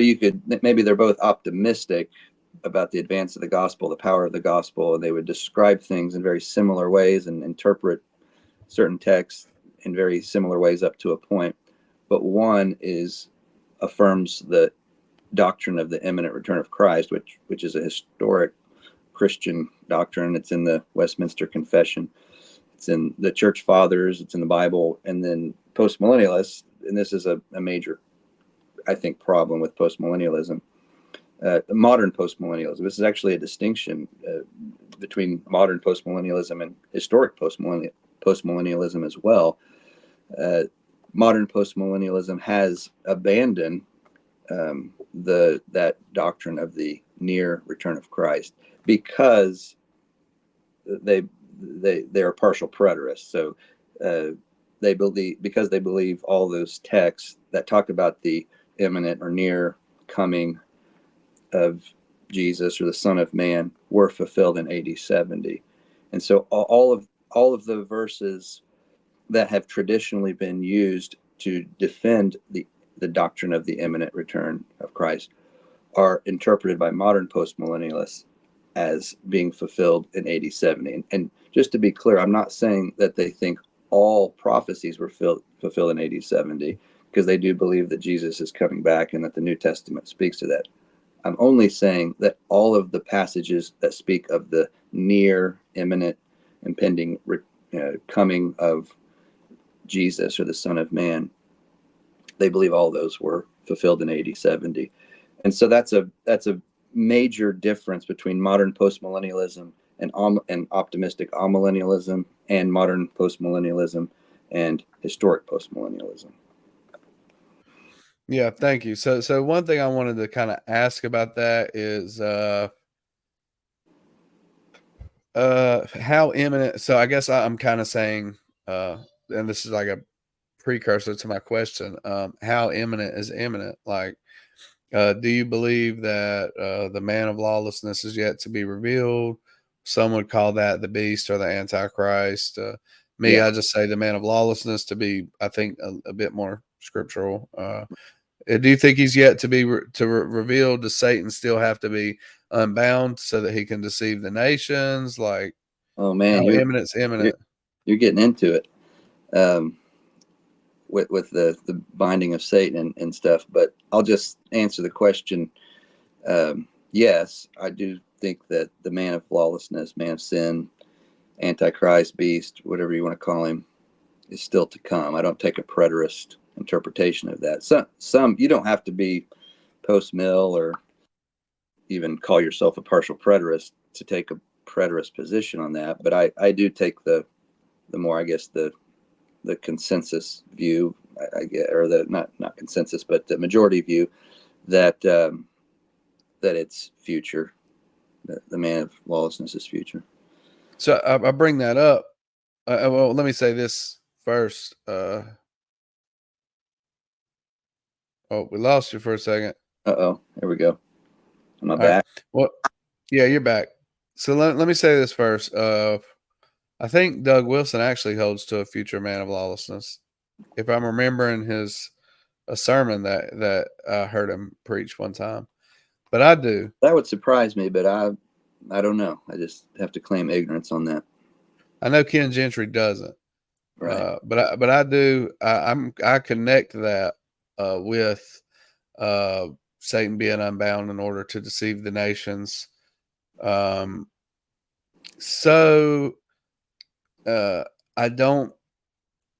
maybe they're both optimistic about the advance of the gospel, the power of the gospel, and they would describe things in very similar ways and interpret certain texts in very similar ways up to a point. But one affirms the doctrine of the imminent return of Christ, which is a historic Christian doctrine. It's in the Westminster Confession. It's in the Church Fathers. It's in the Bible. And then postmillennialists, and this is a major, I think, problem with postmillennialism, modern postmillennialism. This is actually a distinction between modern postmillennialism and historic postmillennialism as well. Modern postmillennialism has abandoned that doctrine of the near return of Christ, because they are partial preterists. So they believe all those texts that talk about the imminent or near coming of Jesus or the Son of Man were fulfilled in AD 70. And so all of the verses that have traditionally been used to defend the doctrine of the imminent return of Christ are interpreted by modern postmillennialists as being fulfilled in AD 70. And just to be clear, I'm not saying that they think all prophecies were fulfilled in AD 70, because they do believe that Jesus is coming back and that the New Testament speaks to that. I'm only saying that all of the passages that speak of the near, imminent, impending coming of Jesus or the Son of Man, they believe all those were fulfilled in AD 70. And so that's a major difference between modern postmillennialism and optimistic amillennialism, and modern postmillennialism and historic postmillennialism. Yeah, thank you. So one thing I wanted to kind of ask about that is how imminent. So I guess I'm kind of saying, and this is like a precursor to my question, how imminent is imminent? Like, do you believe that the man of lawlessness is yet to be revealed? Some would call that the beast or the Antichrist. I just say the man of lawlessness to be, I think, a bit more scriptural. Do you think he's yet to be revealed? Does Satan still have to be unbound so that he can deceive the nations? Like, oh man, imminent's imminent. You're getting into it. With the binding of Satan and stuff, but I'll just answer the question. Yes, I do think that the man of lawlessness, man of sin, Antichrist, beast, whatever you want to call him, is still to come. I don't take a preterist interpretation of that. Some you don't have to be post-mill or even call yourself a partial preterist to take a preterist position on that, but I do take the more, I guess, the consensus view, I get, or the not consensus, but the majority view that that it's future. The man of lawlessness is future. So I bring that up. Well, let me say this first. Oh, we lost you for a second. Uh-oh, there we go. Am I All right. back? Well, yeah, you're back. So let me say this first. I think Doug Wilson actually holds to a future man of lawlessness. If I'm remembering a sermon that I heard him preach one time, but I do. That would surprise me, but I don't know. I just have to claim ignorance on that. I know Ken Gentry doesn't, Right. but I do. I connect that with Satan being unbound in order to deceive the nations. Um, so I don't.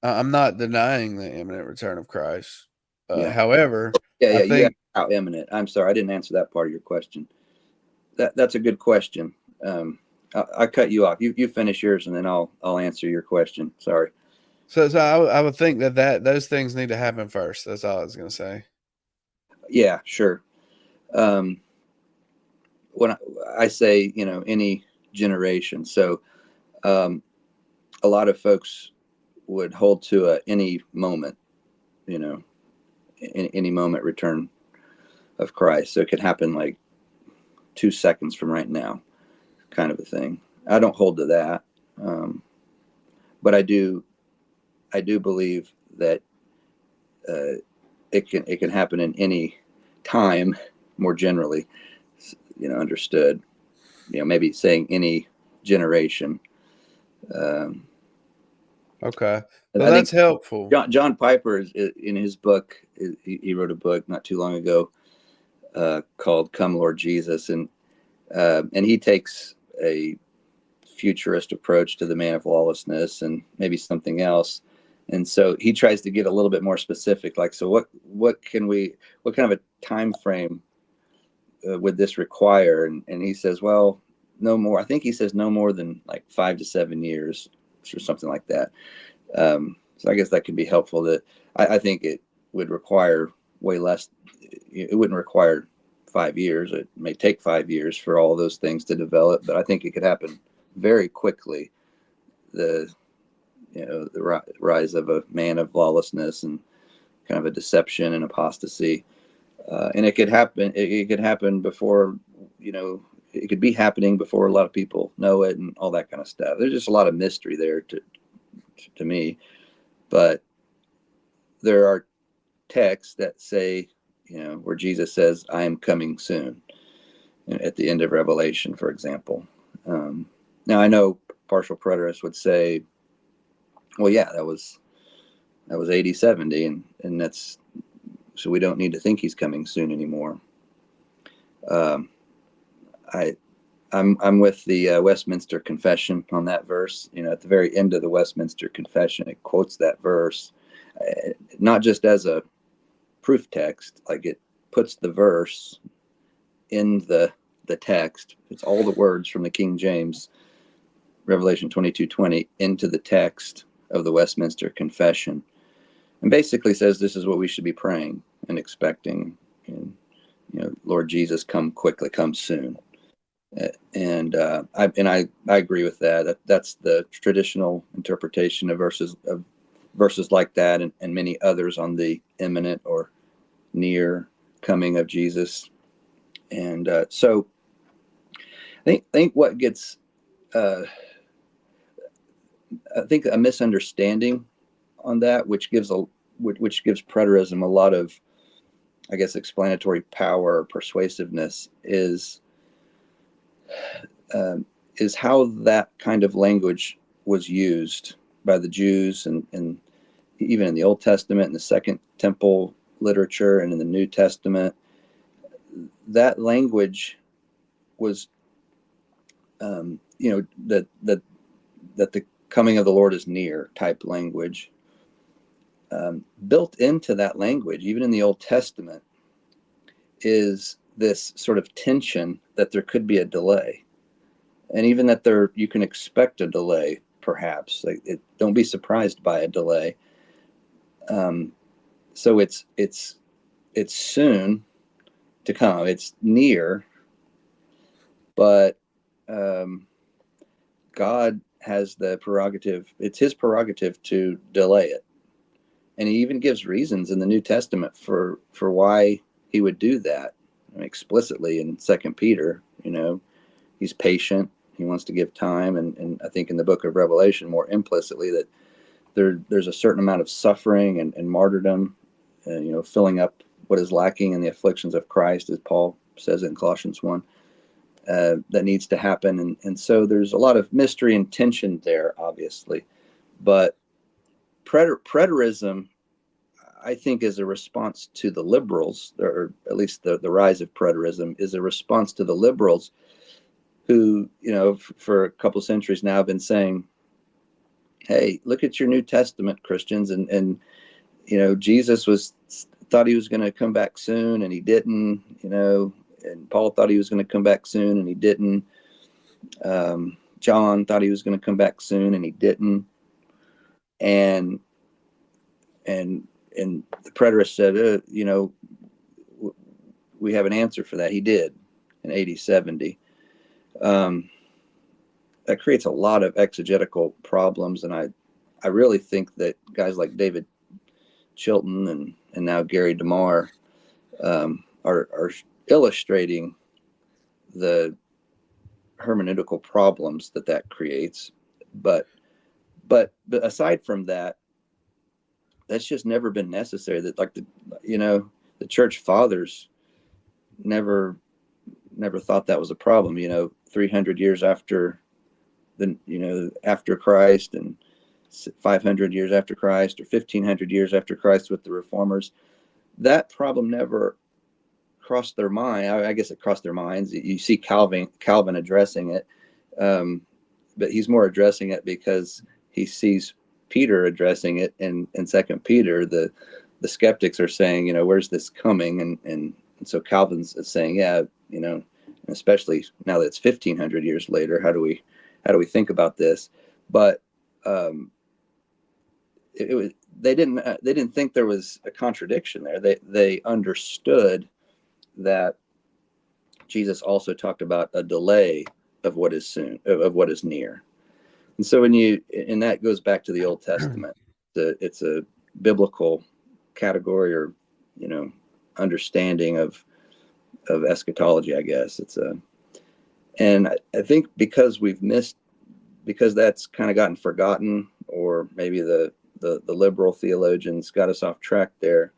I'm not denying the imminent return of Christ. Yeah. However, I Yeah. You asked think how imminent. I'm sorry, I didn't answer that part of your question. That's a good question. I cut you off. You finish yours, and then I'll answer your question. Sorry. so. I would think that those things need to happen first. That's all I was going to say. Yeah, sure. When I say, any generation, so um, a lot of folks would hold to any moment, any moment return of Christ. So it could happen like 2 seconds from right now, kind of a thing. I don't hold to that, but I do believe that it can happen in any time, more generally, understood. Maybe saying any generation. Um, Okay, and so I think that's helpful. John Piper in his book. He wrote a book not too long ago called "Come, Lord Jesus," and he takes a futurist approach to the man of lawlessness and maybe something else. And so he tries to get a little bit more specific, like, so what kind of a time frame would this require? And he says, well, no more. I think he says no more than like 5 to 7 years or something like that. So I guess that could be helpful. That I think it would require way less. It wouldn't require 5 years. It may take 5 years for all those things to develop, but I think it could happen very quickly. The rise of a man of lawlessness and kind of a deception and apostasy, and it could happen. It could happen before, it could be happening before a lot of people know it and all that kind of stuff. There's just a lot of mystery there to me, but there are texts that say, where Jesus says, "I am coming soon," at the end of Revelation, for example. Now I know partial preterists would say, well, yeah, that was AD 70, and that's, so we don't need to think he's coming soon anymore. Um, I I'm with the Westminster Confession on that verse. At the very end of the Westminster Confession, it quotes that verse, not just as a proof text, like it puts the verse in the text. It's all the words from the King James, Revelation 22:20, into the text of the Westminster Confession, and basically says this is what we should be praying and expecting. And Lord Jesus, come quickly, come soon. And I agree with that. That's the traditional interpretation of verses like that, and many others on the imminent or near coming of Jesus. And so think what gets I think a misunderstanding on that, which gives preterism a lot of, I guess, explanatory power or persuasiveness, is how that kind of language was used by the Jews, and even in the Old Testament, in the Second Temple literature, and in the New Testament. That language was, that the coming of the Lord is near type language. Built into that language, even in the Old Testament, is this sort of tension that there could be a delay, and even that you can expect a delay, perhaps. Don't be surprised by a delay. So it's soon to come. It's near, but God has the prerogative. It's his prerogative to delay it, and he even gives reasons in the New Testament for why he would do that. I mean, explicitly in Second Peter, he's patient. He wants to give time, and I think in the book of Revelation, more implicitly, that there's a certain amount of suffering and martyrdom, filling up what is lacking in the afflictions of Christ, as Paul says in Colossians 1, that needs to happen. And so there's a lot of mystery and tension there, obviously. But preterism, I think, is a response to the liberals, or at least the rise of preterism is a response to the liberals who, for a couple of centuries now have been saying, hey, look at your New Testament, Christians, and Jesus thought he was going to come back soon, and he didn't. And Paul thought he was going to come back soon, and he didn't. John thought he was going to come back soon, and he didn't. And the preterist said, we have an answer for that. He did in AD 70. That creates a lot of exegetical problems, and I really think that guys like David Chilton and now Gary DeMar are illustrating the hermeneutical problems that creates. But aside from that, that's just never been necessary. That, like, the church fathers never thought that was a problem. 300 years after after Christ, and 500 years after Christ, or 1500 years after Christ with the reformers, that problem never crossed their mind. I guess it crossed their minds. You see Calvin addressing it, but he's more addressing it because he sees Peter addressing it in Second Peter. The skeptics are saying, where's this coming? And so Calvin's saying, especially now that it's 1500 years later, how do we think about this? But they didn't think there was a contradiction there. They understood that Jesus also talked about a delay of what is soon, of what is near. And so and that goes back to the Old Testament. It's a biblical category, or understanding of eschatology, I guess. And I think because that's kind of gotten forgotten, or maybe the liberal theologians got us off track there.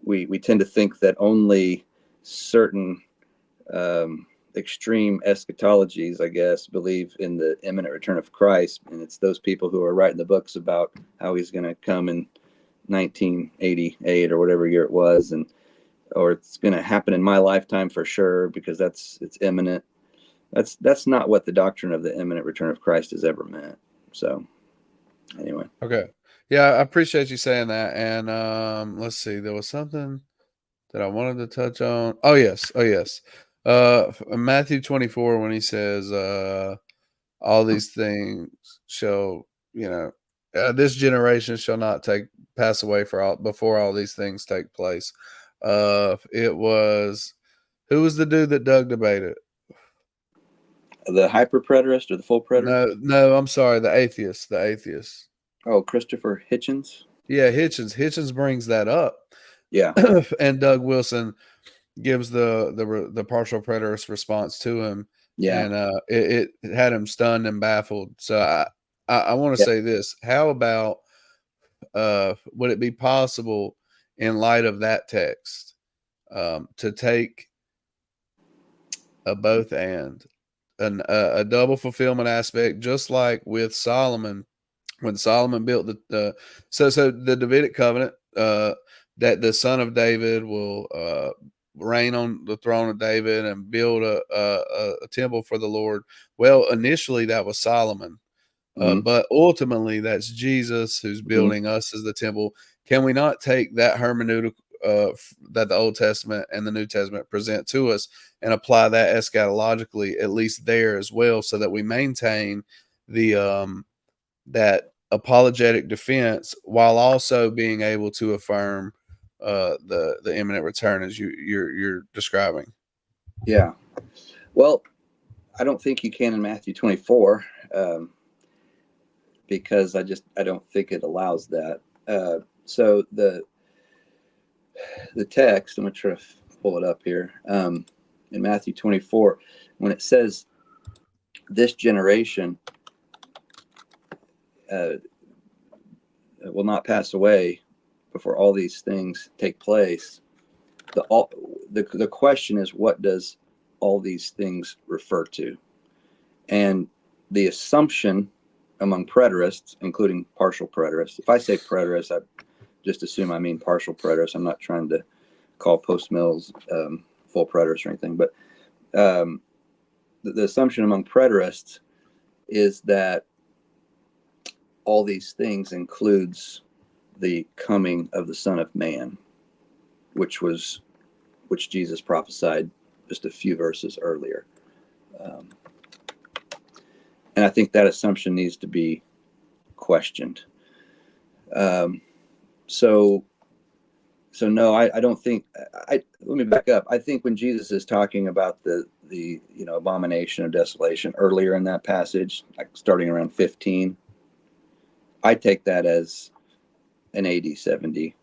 We tend to think that only certain extreme eschatologies, I guess, believe in the imminent return of Christ, and it's those people who are writing the books about how he's going to come in 1988 or whatever year it was, or it's going to happen in my lifetime for sure because it's imminent. That's not what the doctrine of the imminent return of Christ has ever meant. So anyway. Okay. Yeah, I appreciate you saying that. And let's see, there was something that I wanted to touch on. Oh yes. Matthew 24, when he says, all these things shall, this generation shall not pass away before all these things take place. It was, who was the dude that Doug debated? The hyper preterist or the full preterist? No, I'm sorry, the atheist. Oh, Christopher Hitchens. Yeah, Hitchens brings that up. Yeah. And Doug Wilson gives the partial preterist response to him. Yeah. And it had him stunned and baffled. So I want to say this: how about would it be possible, in light of that text, to take a both and a double fulfillment aspect, just like with Solomon, when Solomon built so the Davidic covenant, that the son of David will reign on the throne of David and build a temple for the Lord. Well, initially that was Solomon, but ultimately that's Jesus who's building us as the temple. Can we not take that hermeneutic that the Old Testament and the New Testament present to us and apply that eschatologically, at least there as well, so that we maintain the that apologetic defense while also being able to affirm the imminent return as you're describing? Yeah. Well, I don't think you can in Matthew 24, because I don't think it allows that. So the text, I'm going to try to pull it up here. In Matthew 24, when it says this generation will not pass away before all these things take place, the question is, what does all these things refer to? And the assumption among preterists, including partial preterists — if I say preterist, I just assume I mean partial preterists. I'm not trying to call post-mills full preterists or anything, but the assumption among preterists is that all these things includes the coming of the Son of Man, which Jesus prophesied just a few verses earlier. And I think that assumption needs to be questioned. So no, I don't think. Let me back up. I think when Jesus is talking about the abomination of desolation earlier in that passage, like starting around 15, I take that as an AD 70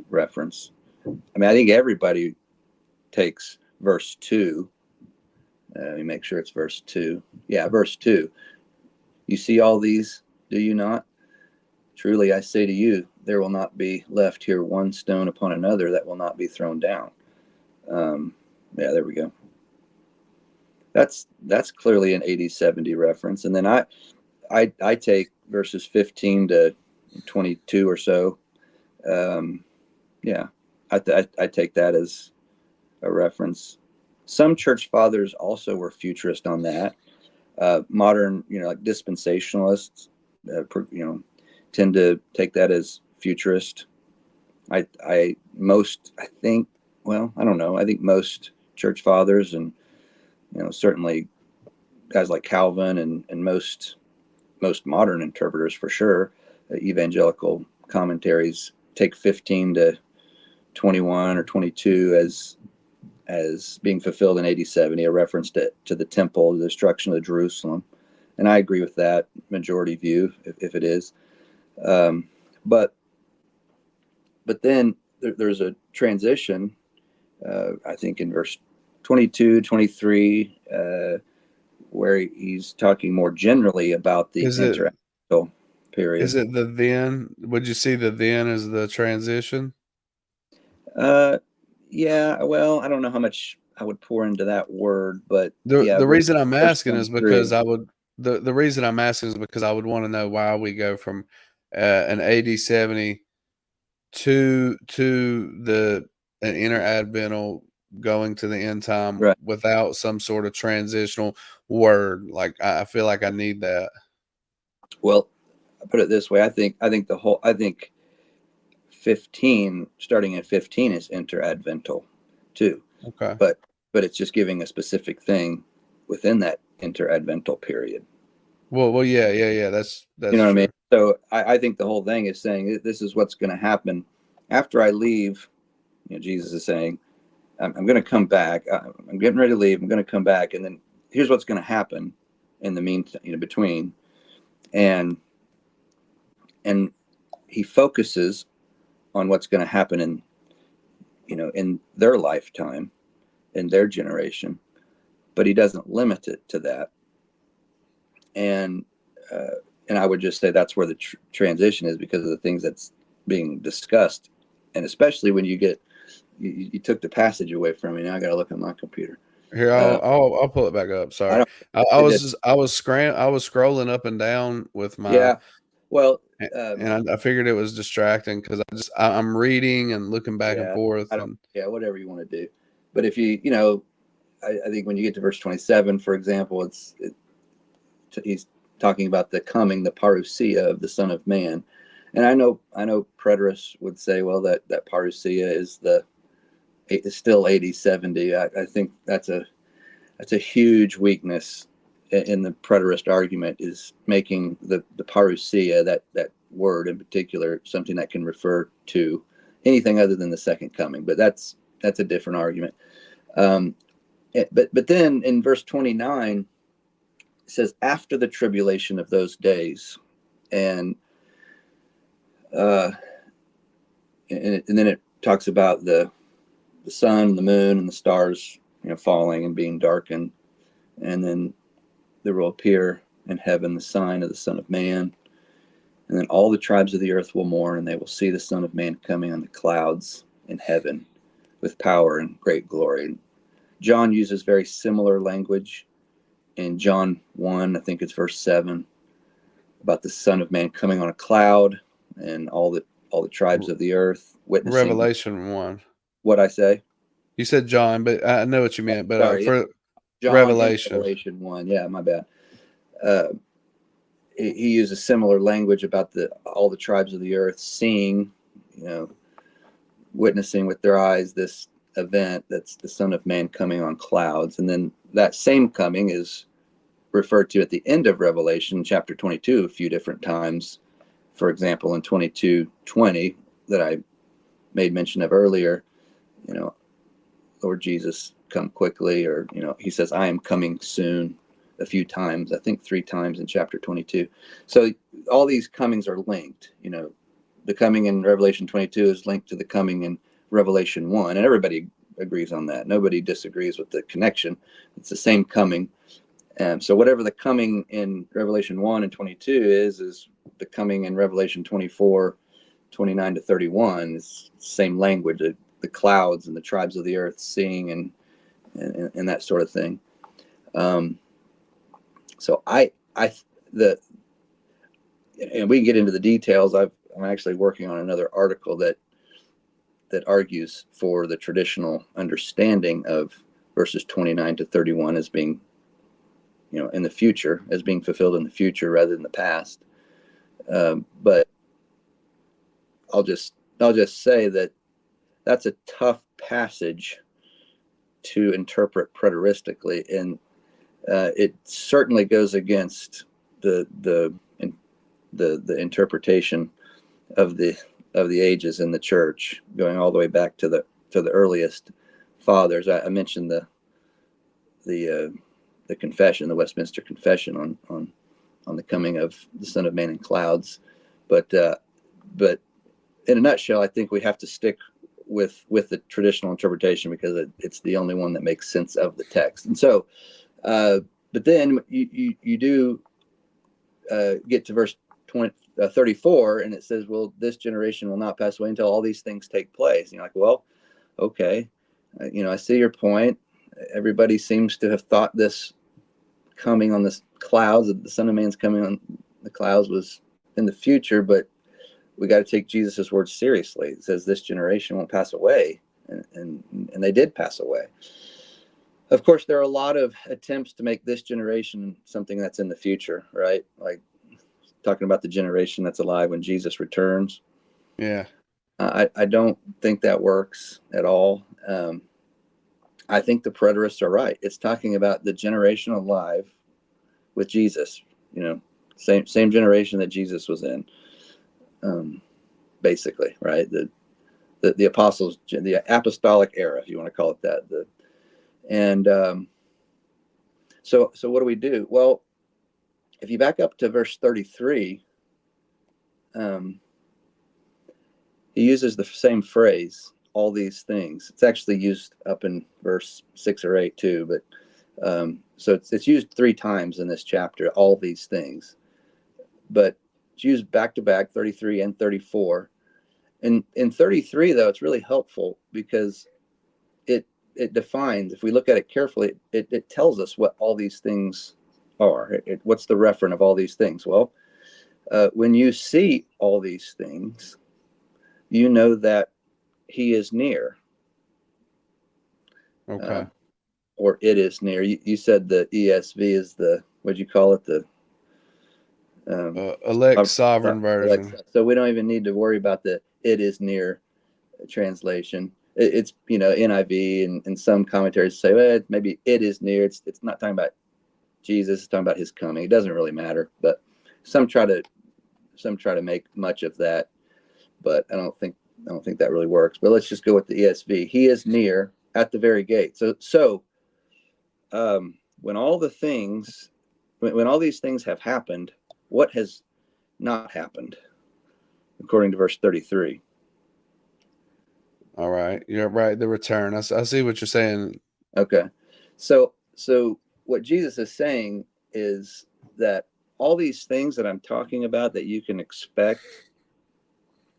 reference. I mean, I think everybody takes verse 2. Let me make sure it's verse 2. Yeah, verse 2. You see all these, do you not? Truly, I say to you, there will not be left here one stone upon another that will not be thrown down. Yeah, there we go. That's clearly an AD 70 reference. And then I take verses 15 to 22 or so. Yeah, I take that as a reference. Some church fathers also were futurist on that. Modern, like dispensationalists, tend to take that as futurist. I think most church fathers, and certainly guys like Calvin and most modern interpreters for sure, evangelical commentaries, take 15 to 21 or 22 as being fulfilled in AD 70, a reference to the temple, the destruction of Jerusalem. And I agree with that majority view, if it is. But then there's a transition, I think in verse 22, 23, where he's talking more generally about the interactional period. Is it the then? Would you see the then as the transition? Yeah, well, I don't know how much I would pour into that word, but The reason I'm asking is 23. because the reason I'm asking is because I would want to know why we go from an AD 70 to an interadvental going to the end time, Right. without some sort of transitional word. Like I feel like I need that. Well, I put it this way. I think 15, starting at 15, is interadvental too. Okay. But it's just giving a specific thing within that interadvental period. Well, yeah. That's You know what I mean? true. So I think the whole thing is saying this is what's going to happen after I leave. Jesus is saying, I'm going to come back. I'm getting ready to leave. I'm going to come back, and then here's what's going to happen in the meantime, between. And he focuses on what's going to happen in their lifetime, in their generation, but he doesn't limit it to that. And I would just say that's where the transition is, because of the things that's being discussed, and especially when you took the passage away from me. Now I got to look at my computer. Here, I'll pull it back up. Sorry, I was scrolling up and down with my. Yeah, well, and I figured it was distracting because I'm reading and looking back and forth. Whatever you want to do. But if I think when you get to verse 27, for example, he's talking about the parousia of the Son of Man. And I know preterists would say, well, that parousia is still AD 70. I think that's a huge weakness in the preterist argument, is making the parousia, that word in particular, something that can refer to anything other than the second coming. But that's a different argument. But then in verse 29, it says, after the tribulation of those days. And and then it talks about the sun and the moon and the stars, falling and being darkened. And then there will appear in heaven the sign of the Son of Man. And then all the tribes of the earth will mourn, and they will see the Son of Man coming on the clouds in heaven with power and great glory. John uses very similar language in John 1, I think it's verse 7, about the Son of Man coming on a cloud and all the tribes of the earth witnessing. Revelation 1. What I say? You said John, but I know what you meant. But Sorry, for John Revelation 1. Yeah, my bad. He uses similar language about all the tribes of the earth seeing, witnessing with their eyes this event that's the Son of Man coming on clouds. And then that same coming is referred to at the end of Revelation chapter 22 a few different times. For example, in 22:20 that I made mention of earlier, Lord Jesus, come quickly, or he says, I am coming soon, a few times, I think 3 times in chapter 22. So all these comings are linked. The coming in Revelation 22 is linked to the coming in Revelation 1, and everybody agrees on that. Nobody disagrees with the connection. It's the same coming. So whatever the coming in Revelation 1 and 22 is the coming in Revelation 24, 29 to 31. It's the same language, the clouds and the tribes of the earth seeing and that sort of thing. So and we can get into the details. I'm actually working on another article that argues for the traditional understanding of verses 29 to 31 as being, in the future, as being fulfilled in the future rather than the past. But I'll just say that that's a tough passage to interpret preteristically, and it certainly goes against the interpretation of the ages in the church, going all the way back to the earliest fathers. I mentioned the confession, the Westminster Confession on the coming of the Son of Man in clouds, but in a nutshell, I think we have to stick with the traditional interpretation because it's the only one that makes sense of the text. And so, but then you do get to verse 34, and it says, well, this generation will not pass away until all these things take place. And you're like, well, okay, I see your point. Everybody seems to have thought this coming on the clouds, the Son of Man's coming on the clouds, was in the future, but we got to take Jesus' words seriously. It says this generation won't pass away, and they did pass away. Of course, there are a lot of attempts to make this generation something that's in the future, right? Like talking about the generation that's alive when Jesus returns. Yeah. I don't think that works at all. I think the preterists are right. It's talking about the generation alive with Jesus, same generation that Jesus was in, basically, right? The apostles, the apostolic era, if you want to call it that. So what do we do? Well, if you back up to verse 33, he uses the same phrase, all these things. It's actually used up in verse 6 or 8 too, but so it's used 3 times in this chapter, all these things. But it's used back to back, 33 and 34. And in 33, though, it's really helpful because it defines, if we look at it carefully, it tells us what all these things are. What's the referent of all these things? Well, when you see all these things, you know that he is near. Okay. Or it is near. You said the ESV is what'd you call it? The elect sovereign version. Alexa. So we don't even need to worry about the it is near translation. It's NIV and some commentaries say, well, maybe it is near. It's not talking about Jesus. It's talking about his coming. It doesn't really matter, but some try to make much of that, but I don't think that really works. But let's just go with the ESV. He is near at the very gate. So when all the things, when all these things have happened, what has not happened? According to verse 33. All right. You're right. The return. I see what you're saying. Okay. So what Jesus is saying is that all these things that I'm talking about that you can expect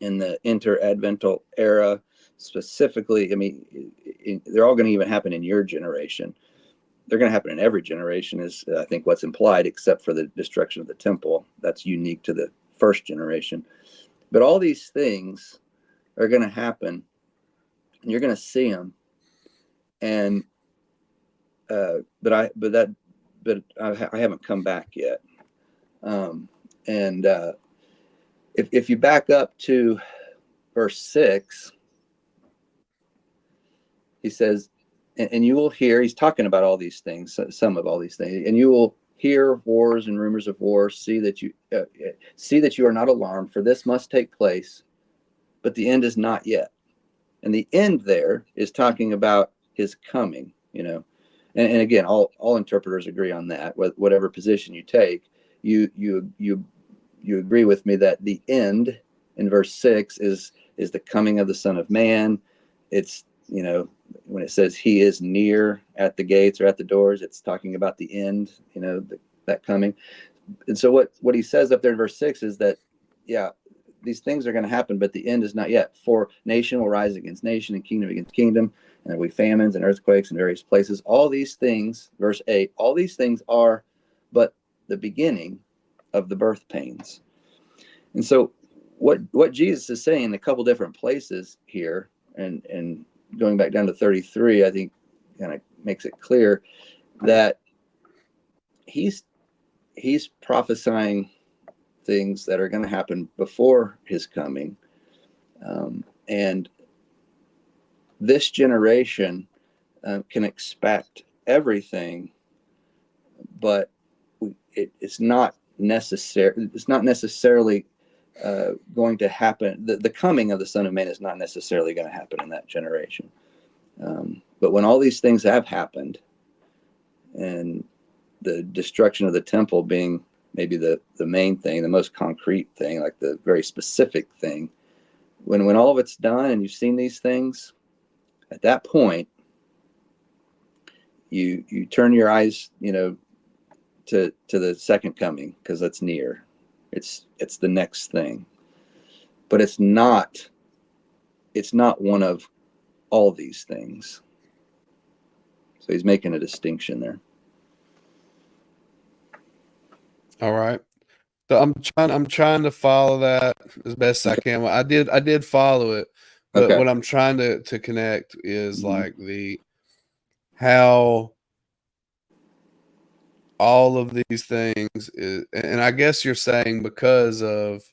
in the interadvental era, specifically, I mean, they're all going to even happen in your generation. They're going to happen in every generation, is I think what's implied, except for the destruction of the temple. That's unique to the first generation. But all these things are going to happen, and you're going to see them. And but I haven't come back yet. And if you back up to verse 6, he says, and you will hear, he's talking about all these things, some of all these things, and you will hear wars and rumors of wars. See that you are not alarmed, for this must take place, but the end is not yet. And the end there is talking about his coming, and again, all interpreters agree on that. Whatever position you take, you agree with me that the end in verse 6 is the coming of the Son of Man. It's, when it says he is near at the gates or at the doors, it's talking about the end, that coming. And so what he says up there in verse 6 is that, yeah, these things are going to happen, but the end is not yet. For nation will rise against nation and kingdom against kingdom, and there will be famines and earthquakes in various places. All these things, verse 8, all these things are but the beginning of the birth pains. And so what Jesus is saying in a couple different places here, and going back down to 33, I think kind of makes it clear that he's prophesying things that are going to happen before his coming. And this generation can expect everything, but it's not necessary. It's not necessarily going to happen. The coming of the Son of Man is not necessarily going to happen in that generation. But when all these things have happened, and the destruction of the temple being maybe the main thing, the most concrete thing, like the very specific thing, when all of it's done and you've seen these things, at that point, you turn your eyes, to the second coming, because that's near. It's the next thing, but it's not one of all these things. So he's making a distinction there. All right. So I'm trying to follow that as best I can. I did follow it, but Okay. what I'm trying to connect is like how all of these things is, and I guess you're saying because of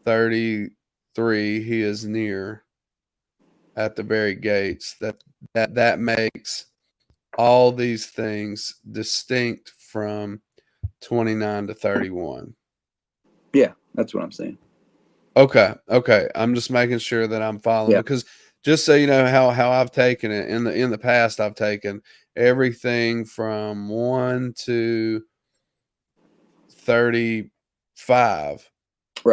33, he is near at the very gates, that makes all these things distinct from 29 to 31. Yeah, that's what I'm saying. Okay. I'm just making sure that I'm following, because just so you know how I've taken it in the past, I've taken everything from 1 to 35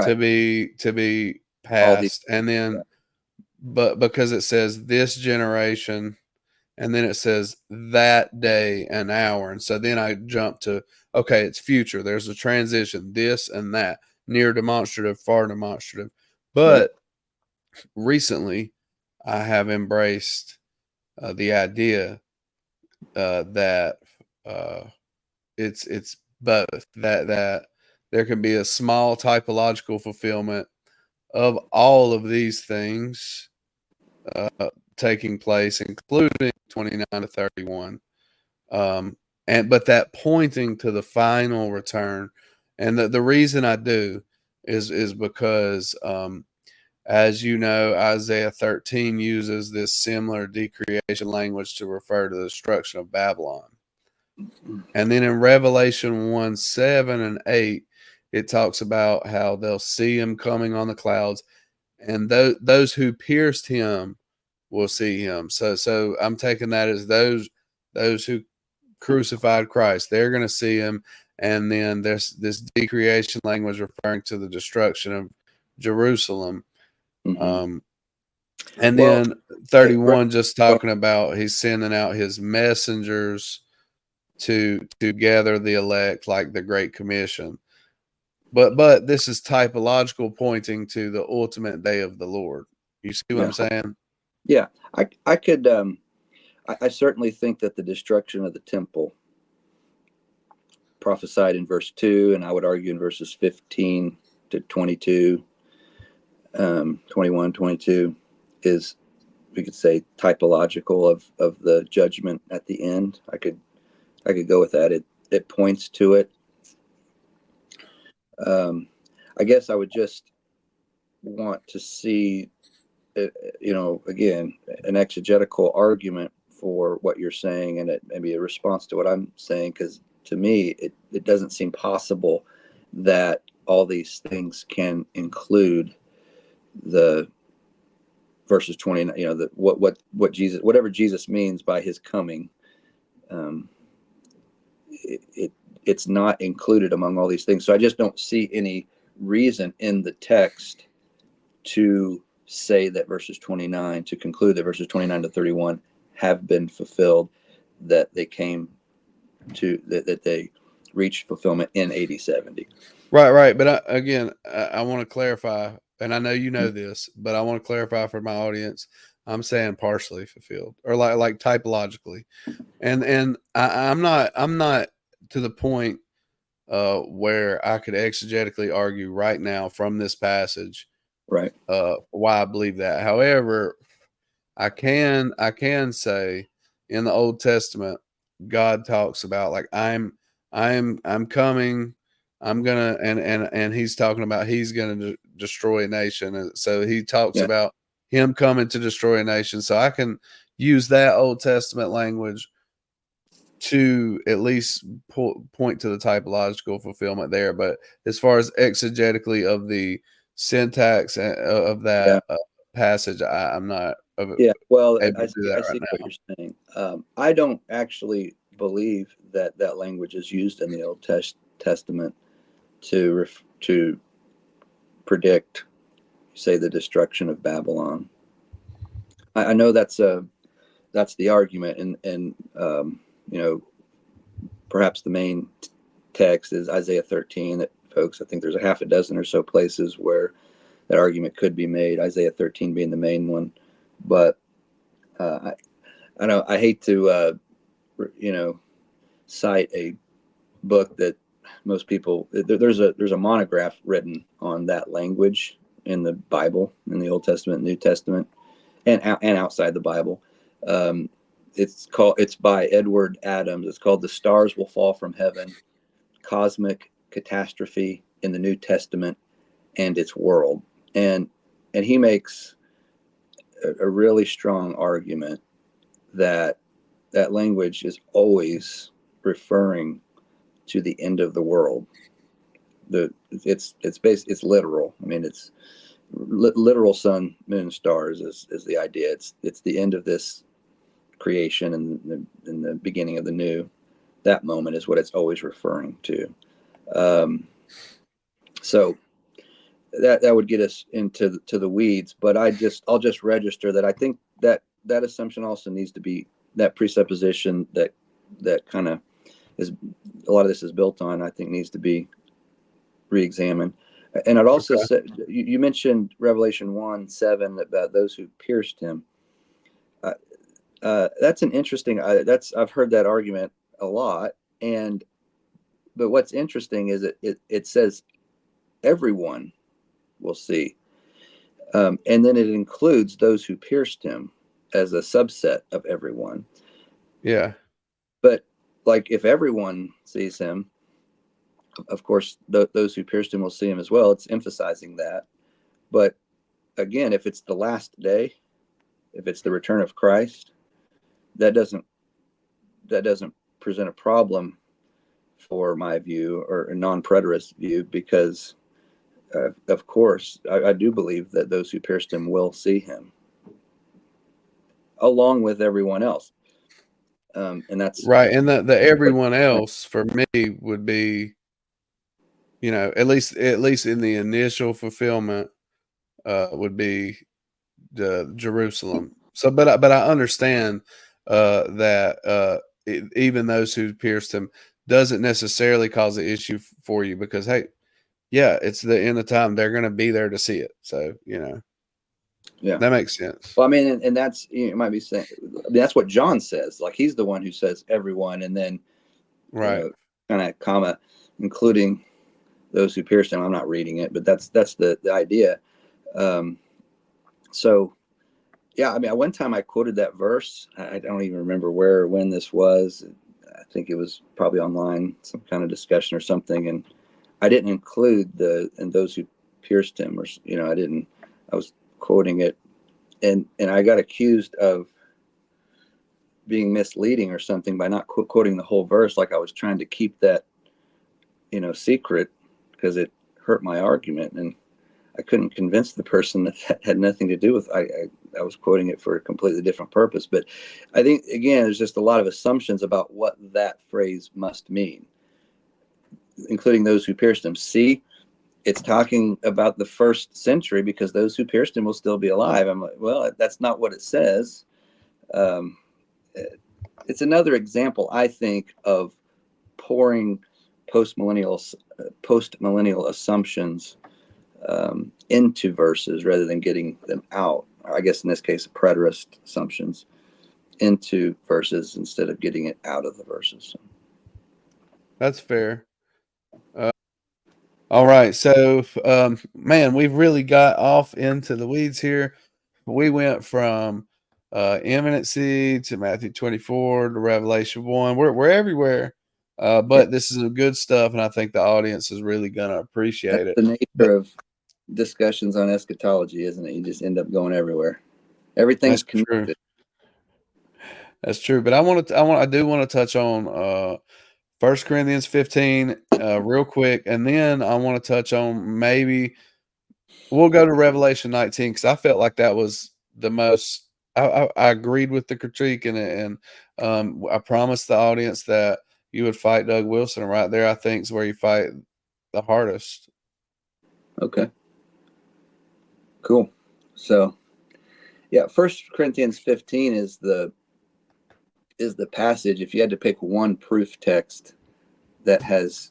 to be past, and then but because it says this generation, and then it says that day and hour, and so then I jump to, okay, it's future. There's a transition, this and that, near demonstrative, far demonstrative. But recently, I have embraced the idea that it's both, that there can be a small typological fulfillment of all of these things taking place, including 29 to 31. But that pointing to the final return. And the reason I do is because, as you know, Isaiah 13 uses this similar decreation language to refer to the destruction of Babylon. And then in Revelation 1, 7 and 8, it talks about how they'll see him coming on the clouds, and those who pierced him will see him. So I'm taking that as those who crucified Christ. They're going to see him. And then there's this decreation language referring to the destruction of Jerusalem. Mm-hmm. And Well, then 31 just talking about he's sending out his messengers to gather the elect, like the Great Commission. But this is typological, pointing to the ultimate day of the Lord. You see what I'm saying? Yeah, I could I certainly think that the destruction of the temple prophesied in verse 2, and I would argue in verses 15 to 22, 21, 22, is, we could say, typological of the judgment at the end. I could go with that. It points to it. I guess I would just want to see, again, an exegetical argument for what you're saying, and it maybe a response to what I'm saying, because to me it doesn't seem possible that all these things can include the verses 29, the what Jesus, whatever Jesus means by his coming. It's not included among all these things, so I just don't see any reason in the text to say that verses 29, to conclude that verses 29 to 31 have been fulfilled, that they came to, that they reached fulfillment in AD 70. Right. But I want to clarify, and I know you know this, but I want to clarify for my audience. I'm saying partially fulfilled, or like typologically, and I'm not to the point where I could exegetically argue right now from this passage, Right. why I believe that. However, I can say in the Old Testament, God talks about, like, I'm coming, I'm gonna, and he's talking about he's gonna destroy a nation, and so he talks Yeah. about him coming to destroy a nation. So I can use that Old Testament language to at least point to the typological fulfillment there. But as far as exegetically of the syntax of Yeah. that passage, I'm not Yeah. Well, able I to do see. that I see right what now. you're saying. I don't actually believe that that language is used in the Old Testament to predict, say, the destruction of Babylon. I know that's the argument, and perhaps the main text is Isaiah 13. That, folks, I think there's a half a dozen or so places where that argument could be made. Isaiah 13 being the main one, but I know I hate to cite a book that most people, there's a monograph written on that language in the Bible, in the Old Testament, New Testament, and outside the Bible. It's by Edward Adams. It's called "The Stars Will Fall from Heaven: Cosmic Catastrophe in the New Testament and Its World." And he makes a really strong argument that that language is always referring to the end of the world. It's literal. I mean, it's literal sun, moon, stars is the idea. It's the end of this creation and the beginning of the new. That moment is what it's always referring to. So that would get us into the weeds. But I'll just register that I think that assumption also needs to be, that presupposition that kind of is, a lot of this is built on, I think needs to be re-examined. And I'd also say, you mentioned Revelation 1:7 about those who pierced him. That's an interesting. I've heard that argument a lot, but what's interesting is it says everyone will see, and then it includes those who pierced him as a subset of everyone. Yeah. But like, if everyone sees him, of course those who pierced him will see him as well. It's emphasizing that. But again, if it's the last day, if it's the return of Christ, that doesn't present a problem for my view, or a non-preterist view, because of course I do believe that those who pierced him will see him along with everyone else. And that's Right. And the everyone else for me would be, at least in the initial fulfillment, would be the Jerusalem. So, but I understand that even those who pierced him doesn't necessarily cause the issue for you because hey, yeah, it's the end of time. They're going to be there to see it. So yeah. that makes sense. Well, I mean, and that's you might be saying that's what John says. Like he's the one who says everyone, and then Right. kind of comma, including those who pierced him. I'm not reading it, but that's the idea. So yeah, I mean, one time I quoted that verse. I don't even remember where or when this was. I think it was probably online, some kind of discussion or something, and I didn't include and those who pierced him, or I didn't. I was quoting it, and I got accused of being misleading or something by not quoting the whole verse, like I was trying to keep that secret because it hurt my argument, and I couldn't convince the person that had nothing to do with. I was quoting it for a completely different purpose. But I think again, there's just a lot of assumptions about what that phrase must mean, including those who pierced him. See, it's talking about the first century because those who pierced him will still be alive. I'm like, well, that's not what it says. It's another example, I think, of pouring post-millennial assumptions into verses rather than getting them out. I guess in this case, preterist assumptions into verses instead of getting it out of the verses. That's fair. All right. So, man, we've really got off into the weeds here. We went from imminency to Matthew 24 to Revelation 1. We're everywhere. But this is good stuff, and I think the audience is really gonna appreciate it. That's the nature But of discussions on eschatology, isn't it? You just end up going everywhere. Everything's that's true. connected. That's true. But I do want to touch on 1 Corinthians 15 real quick, and then I want to touch on maybe we'll go to Revelation 19 because I felt like that was the most. I agreed with the critique, and I promised the audience that you would fight Doug Wilson, and right there, I think is where you fight the hardest. Okay. Cool. So, yeah, 1 Corinthians 15 is the passage. If you had to pick one proof text that has,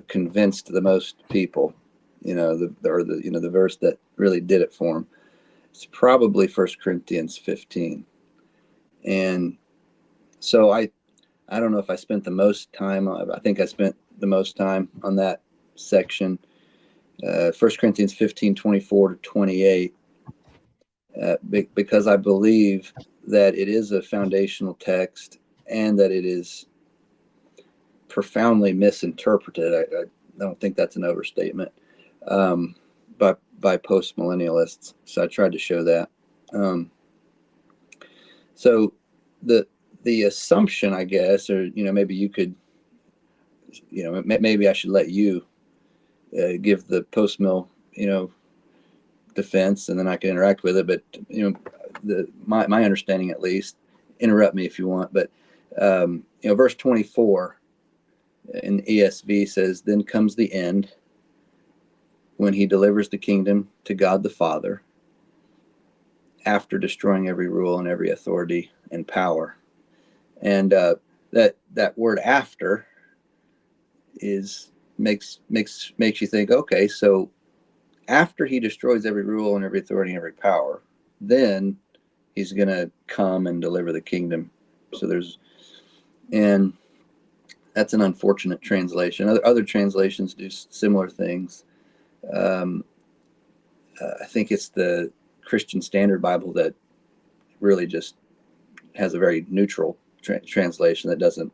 convinced the most people, the verse that really did it for them, it's probably 1 Corinthians 15. And so I don't know if I spent the most time. I think I spent the most time on that section. 1 Corinthians 15, 24 to 28, because I believe that it is a foundational text and that it is profoundly misinterpreted. I don't think that's an overstatement, by post-millennialists. So I tried to show that. So the assumption, I guess, or maybe you could, maybe I should let you give the post-mill, defense, and then I can interact with it. But my understanding, at least, interrupt me if you want. But verse 24 in ESV says, "Then comes the end, when he delivers the kingdom to God the Father, after destroying every rule and every authority and power." And that word "after" makes you think, okay, so after he destroys every rule and every authority and every power, then he's going to come and deliver the kingdom. So and that's an unfortunate translation. Other translations do similar things. I think it's the Christian Standard Bible that really just has a very neutral translation that doesn't,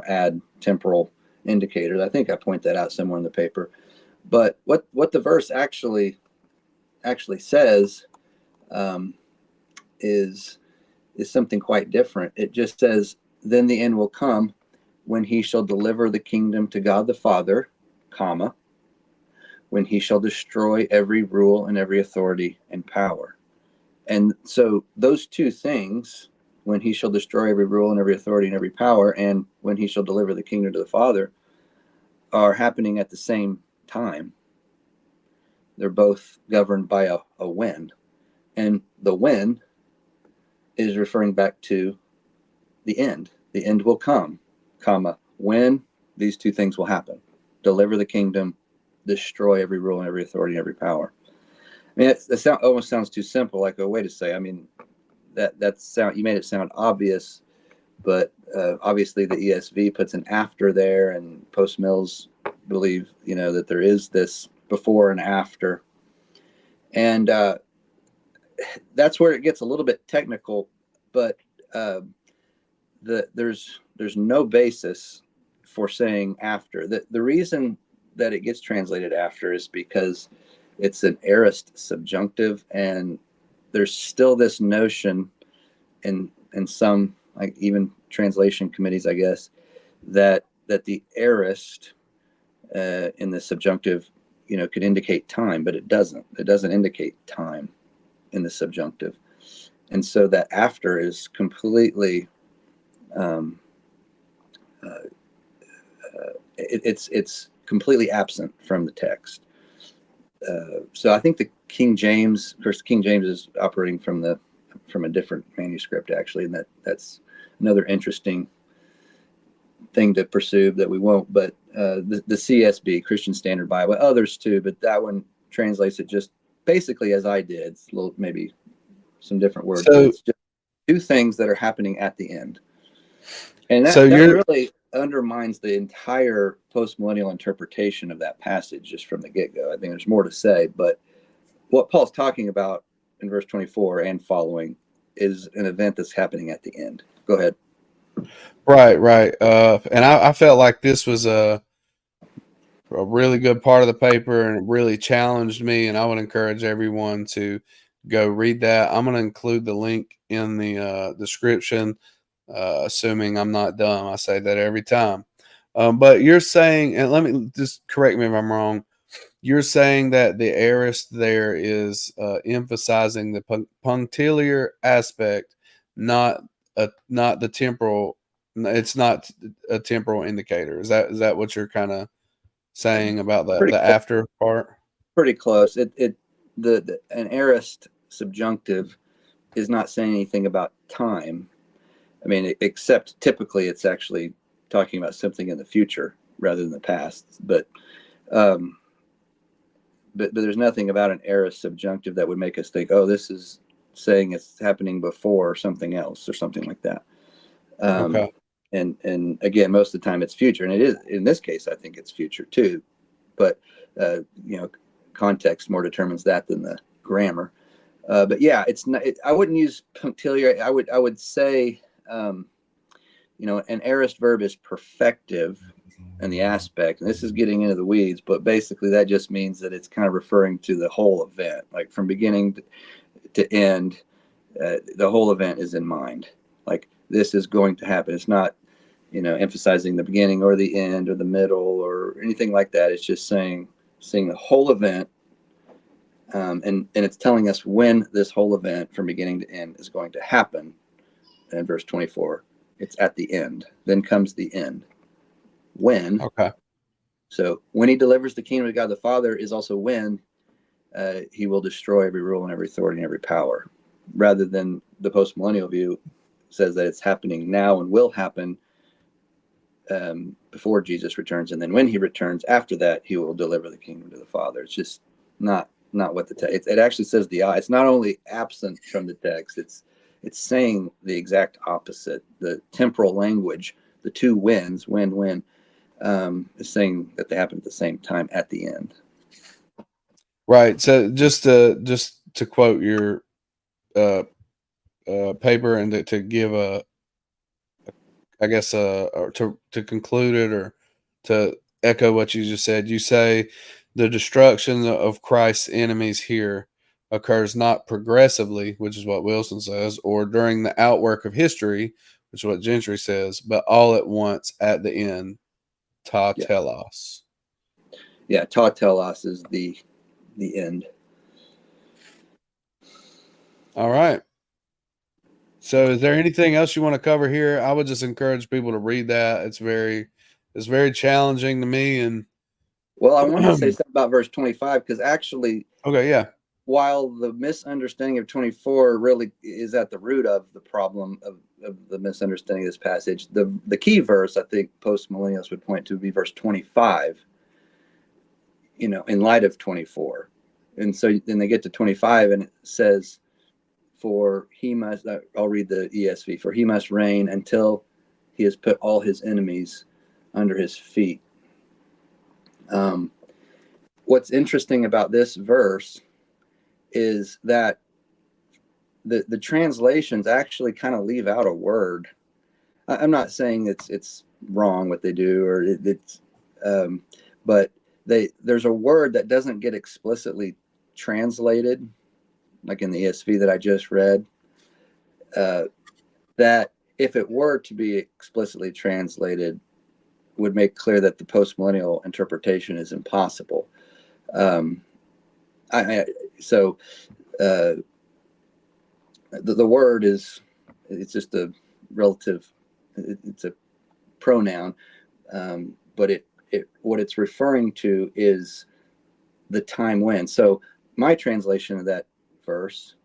add temporal indicators. I think I point that out somewhere in the paper. But what the verse actually says is something quite different. It just says, "Then the end will come, when he shall deliver the kingdom to God the Father, comma, when he shall destroy every rule and every authority and power." And so those two things when he shall destroy every rule and every authority and every power, and when he shall deliver the kingdom to the Father, are happening at the same time. They're both governed by a when. And the when is referring back to the end. The end will come, comma, when these two things will happen. Deliver the kingdom, destroy every rule and every authority and every power. I mean, it almost sounds too simple, like a way to say, I mean, you made it sound obvious, but obviously the ESV puts an after there, and Post Mills believe, that there is this before and after. And that's where it gets a little bit technical, but there's no basis for saying after. The reason that it gets translated after is because it's an aorist subjunctive, and there's still this notion in some, like, even translation committees, I guess, that the aorist in the subjunctive, could indicate time, but it doesn't. It doesn't indicate time in the subjunctive, and so that after is completely it's completely absent from the text. So I think the King James, of course, King James is operating from a different manuscript, actually, and that's another interesting thing to pursue that we won't. But the CSB, Christian Standard Bible, others too, but that one translates it just basically as I did. It's a little, maybe some different words, but it's just two things that are happening at the end. And that really undermines the entire post-millennial interpretation of that passage just from the get-go. I think there's more to say, but what Paul's talking about in verse 24 and following is an event that's happening at the end. Go ahead. Right. And I felt like this was a really good part of the paper, and it really challenged me, and I would encourage everyone to go read that. I'm going to include the link in the description, assuming I'm not dumb. I say that every time. But you're saying, and let me just correct me if I'm wrong, you're saying that the aorist there is emphasizing the punctiliar aspect, not the temporal. It's not a temporal indicator. Is that what you're kind of saying about the after part? Pretty close. An aorist subjunctive is not saying anything about time. I mean, except typically it's actually talking about something in the future rather than the past. But there's nothing about an aorist subjunctive that would make us think, oh, this is saying it's happening before something else or something like that. Okay. And again, most of the time it's future, and it is in this case. I think it's future too, but context more determines that than the grammar. But yeah, it's not. I wouldn't use punctiliar. I would say, an aorist verb is perfective in the aspect, and this is getting into the weeds, but basically that just means that it's kind of referring to the whole event, like from beginning to end. The whole event is in mind. Like, this is going to happen. It's not, emphasizing the beginning or the end or the middle or anything like that. It's just seeing the whole event, and it's telling us when this whole event from beginning to end is going to happen. And in verse 24, it's at the end. Then comes the end. When? Okay. So when he delivers the kingdom of God the Father is also when he will destroy every rule and every authority and every power, rather than the post-millennial view says that it's happening now and will happen before Jesus returns, and then when he returns, after that, he will deliver the kingdom to the Father. It's just not what the text. It actually says it's not only absent from the text. It's saying the exact opposite. The temporal language, the two whens, when, is saying that they happen at the same time at the end. Right. So just to quote your paper, and to give or to conclude it, or to echo what you just said, you say the destruction of Christ's enemies here occurs not progressively, which is what Wilson says, or during the outwork of history, which is what Gentry says, but all at once at the end, ta telos. Yeah, ta telos is the end. All right. So is there anything else you want to cover here? I would just encourage people to read that. It's very challenging to me. And Well, I wanted to say something about verse 25 because actually, okay, yeah. while the misunderstanding of 24 really is at the root of the problem of the misunderstanding of this passage, the key verse I think post-millennials would point to would be verse 25, in light of 24. And so then they get to 25 and it says, for he must, I'll read the ESV, for he must reign until he has put all his enemies under his feet. What's interesting about this verse is that the translations actually kind of leave out a word. I'm not saying it's wrong what they do, or but there's a word that doesn't get explicitly translated, like in the ESV that I just read. That if it were to be explicitly translated, would make clear that the postmillennial interpretation is impossible. The word it's just a relative, it's a pronoun, but what it's referring to is the time when. So my translation of that verse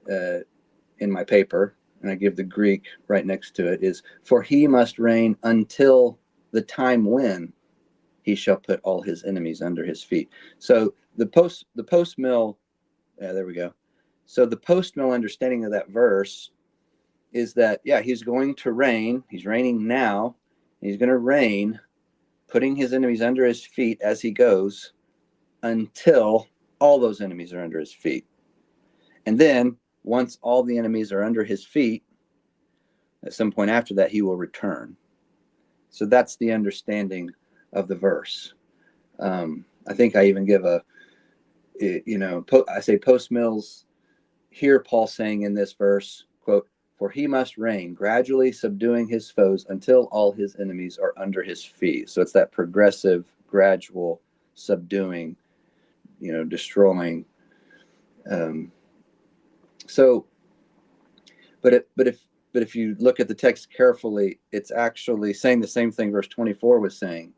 in my paper, and I give the Greek right next to it, is, for he must reign until the time when he shall put all his enemies under his feet. So the post-mill, there we go. So the post-mill understanding of that verse is that, yeah, he's going to reign. He's reigning now. He's going to reign, putting his enemies under his feet as he goes until all those enemies are under his feet. And then once all the enemies are under his feet, at some point after that, he will return. So that's the understanding of the verse. I think I even give I say post-mills, hear Paul saying in this verse, quote, for he must reign, gradually subduing his foes until all his enemies are under his feet. So it's that progressive, gradual subduing, destroying. But if you look at the text carefully, it's actually saying the same thing verse 24 was saying.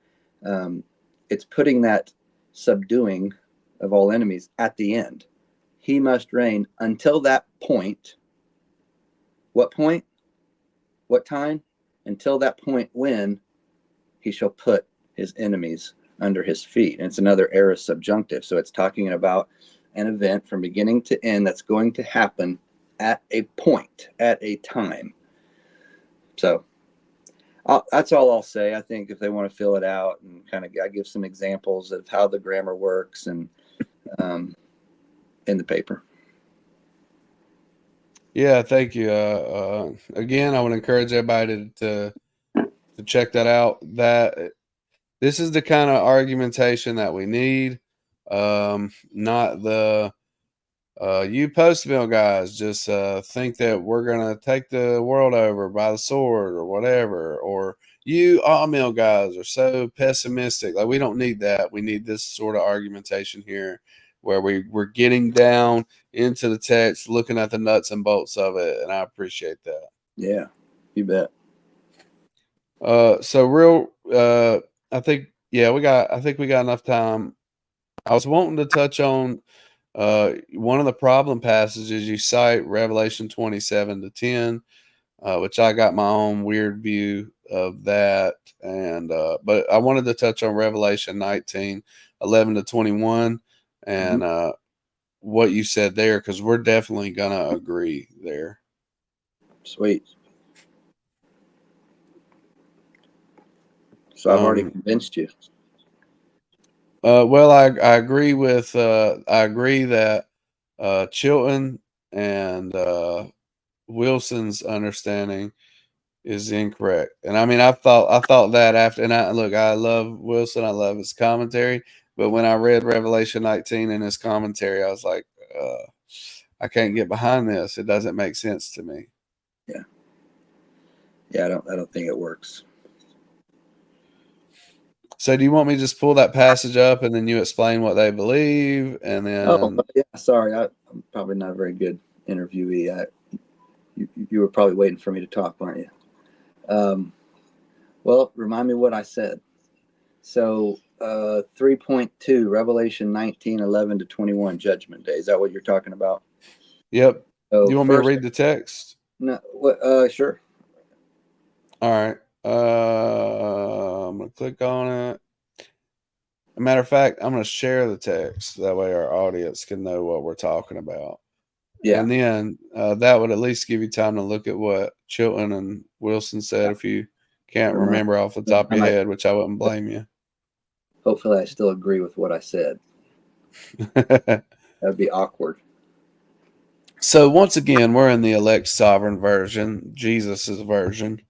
It's putting that subduing of all enemies at the end. He must reign until that point. What point? What time? Until that point when he shall put his enemies under his feet. And it's another aorist subjunctive. So it's talking about an event from beginning to end that's going to happen at a point, at a time. So that's all I'll say. I think if they want to fill it out and kind of, I give some examples of how the grammar works and in the paper. Yeah, thank you. Again, I would encourage everybody to check that out. That this is the kind of argumentation that we need. Not the you post-mill guys just think that we're gonna take the world over by the sword or whatever, or you all-mill guys are so pessimistic. Like, we don't need that. We need this sort of argumentation here, where we're getting down into the text, looking at the nuts and bolts of it, and I appreciate that. Yeah, you bet. I think we got enough time. I was wanting to touch on one of the problem passages you cite, Revelation 27-10, which I got my own weird view of that. And but I wanted to touch on Revelation 19:11-21 and what you said there, because we're definitely gonna agree there. Sweet. So I've already convinced you. Well, I agree with I agree that Chilton and Wilson's understanding is incorrect. And I mean, I thought that after, and I love Wilson, I love his commentary, but when I read Revelation 19 in his commentary, I was like, I can't get behind this. It doesn't make sense to me. Yeah, I don't think it works. So do you want me to just pull that passage up and then you explain what they believe, and then? Oh, yeah. Sorry, I'm probably not a very good interviewee. you were probably waiting for me to talk, weren't you? Well, remind me what I said. So 3.2, Revelation 19:11-21, Judgment Day. Is that what you're talking about? Yep. So You want me to read the text? No, sure. All right. I'm going to click on it. A matter of fact, I'm going to share the text. That way our audience can know what we're talking about. Yeah. And then that would at least give you time to look at what Chilton and Wilson said if you can't remember off the top of your head, which I wouldn't blame you. Hopefully I still agree with what I said. That'd be awkward. So once again, we're in the elect sovereign version, Jesus's version.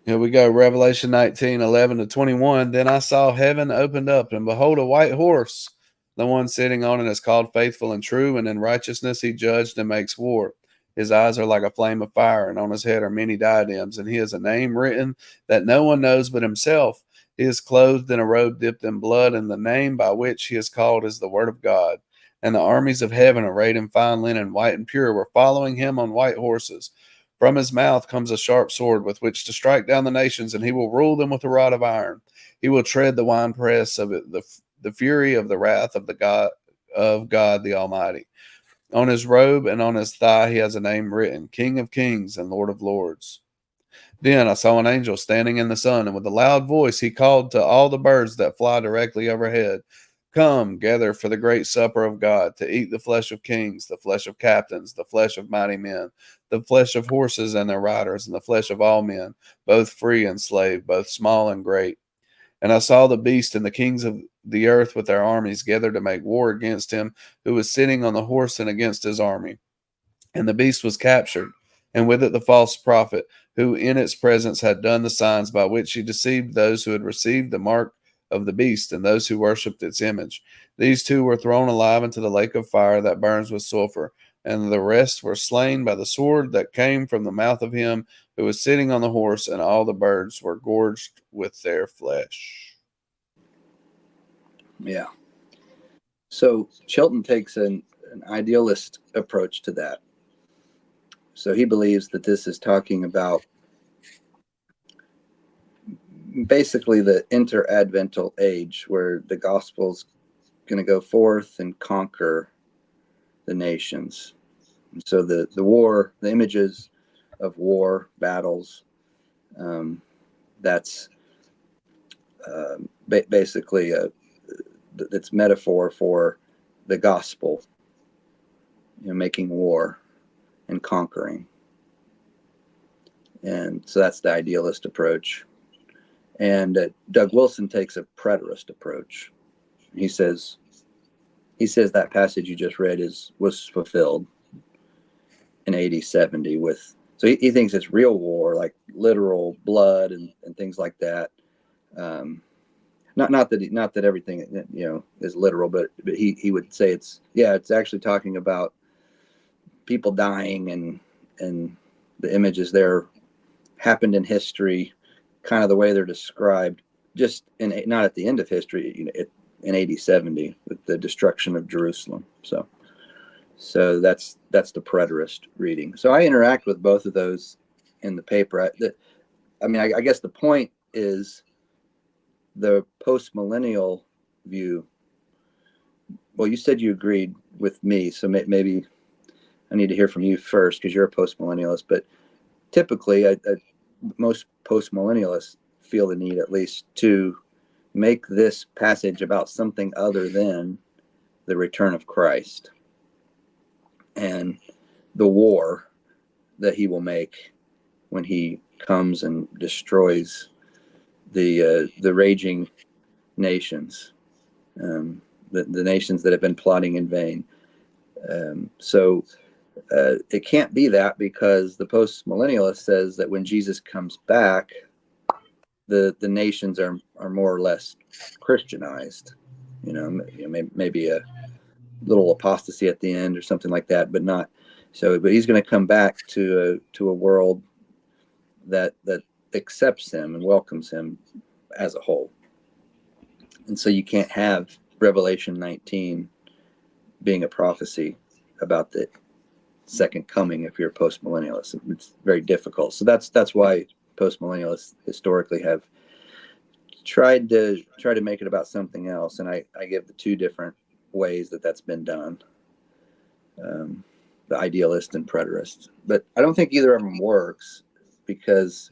Here we go, Revelation 19:11-21. Then I saw heaven opened up, and behold, a white horse. The one sitting on it is called Faithful and True, and in righteousness he judged and makes war. His eyes are like a flame of fire, and on his head are many diadems, and he has a name written that no one knows but himself. He is clothed in a robe dipped in blood, and the name by which he is called is the Word of God. And the armies of heaven, arrayed in fine linen, white and pure, were following him on white horses. From his mouth comes a sharp sword with which to strike down the nations, and he will rule them with a rod of iron. He will tread the winepress of it, the fury of the wrath of God the Almighty. On his robe and on his thigh he has a name written, King of Kings and Lord of Lords. Then I saw an angel standing in the sun, and with a loud voice he called to all the birds that fly directly overhead, Come, gather for the great supper of God, to eat the flesh of kings, the flesh of captains, the flesh of mighty men, the flesh of horses and their riders, and the flesh of all men, both free and slave, both small and great. And I saw the beast and the kings of the earth with their armies gathered to make war against him who was sitting on the horse and against his army. And the beast was captured, and with it the false prophet, who in its presence had done the signs by which he deceived those who had received the mark of the beast and those who worshipped its image. These two were thrown alive into the lake of fire that burns with sulfur, and the rest were slain by the sword that came from the mouth of him who was sitting on the horse, and all the birds were gorged with their flesh. Yeah. So Chilton takes an idealist approach to that. So he believes that this is talking about basically the interadvental age where the gospel's going to go forth and conquer the nations. So the war, the images of war, battles, that's basically it's metaphor for the gospel, making war and conquering. And so that's the idealist approach. And Doug Wilson takes a preterist approach. He says that passage you just read was fulfilled in AD 70 with, so he thinks it's real war, like literal blood and things like that. Not that everything is literal, but he would say it's actually talking about people dying and the images there happened in history, kind of the way they're described, just not at the end of history, in AD 70 with the destruction of Jerusalem. So that's the preterist reading. So I interact with both of those in the paper. I guess the point is the post-millennial view. Well, you said you agreed with me, so maybe I need to hear from you first because you're a post-millennialist. But typically, most post-millennialists feel the need, at least, to make this passage about something other than the return of Christ and the war that he will make when he comes and destroys the raging nations, the nations that have been plotting in vain. So it can't be that, because the post-millennialist says that when Jesus comes back, the nations are more or less Christianized. Maybe a little apostasy at the end or something like that, but not so. But he's going to come back to a world that accepts him and welcomes him as a whole. And so you can't have Revelation 19 being a prophecy about second coming if you're a postmillennialist. It's very difficult. So that's why postmillennialists historically have tried to make it about something else. And I give the two different ways that's been done. The idealist and preterist. But I don't think either of them works because,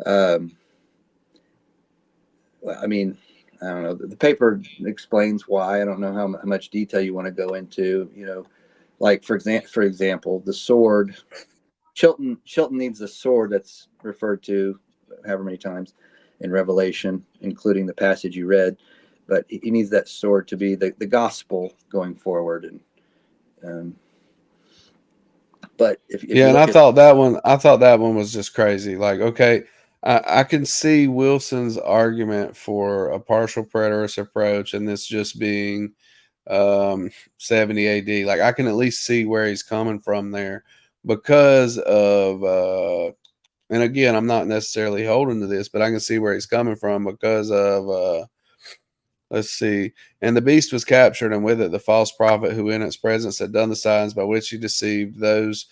I mean, I don't know. The paper explains why. I don't know how much detail you want to go into. Like for example, the sword. Chilton needs the sword that's referred to however many times in Revelation, including the passage you read. But he needs that sword to be the gospel going forward. And but if Yeah, you and look I at thought that one was just crazy. Like, okay, I can see Wilson's argument for a partial preterist approach and this just being 70 AD. Like, I can at least see where he's coming from there because of and again, I'm not necessarily holding to this, but I can see where he's coming from because of let's see. And the beast was captured, and with it the false prophet who in its presence had done the signs by which he deceived those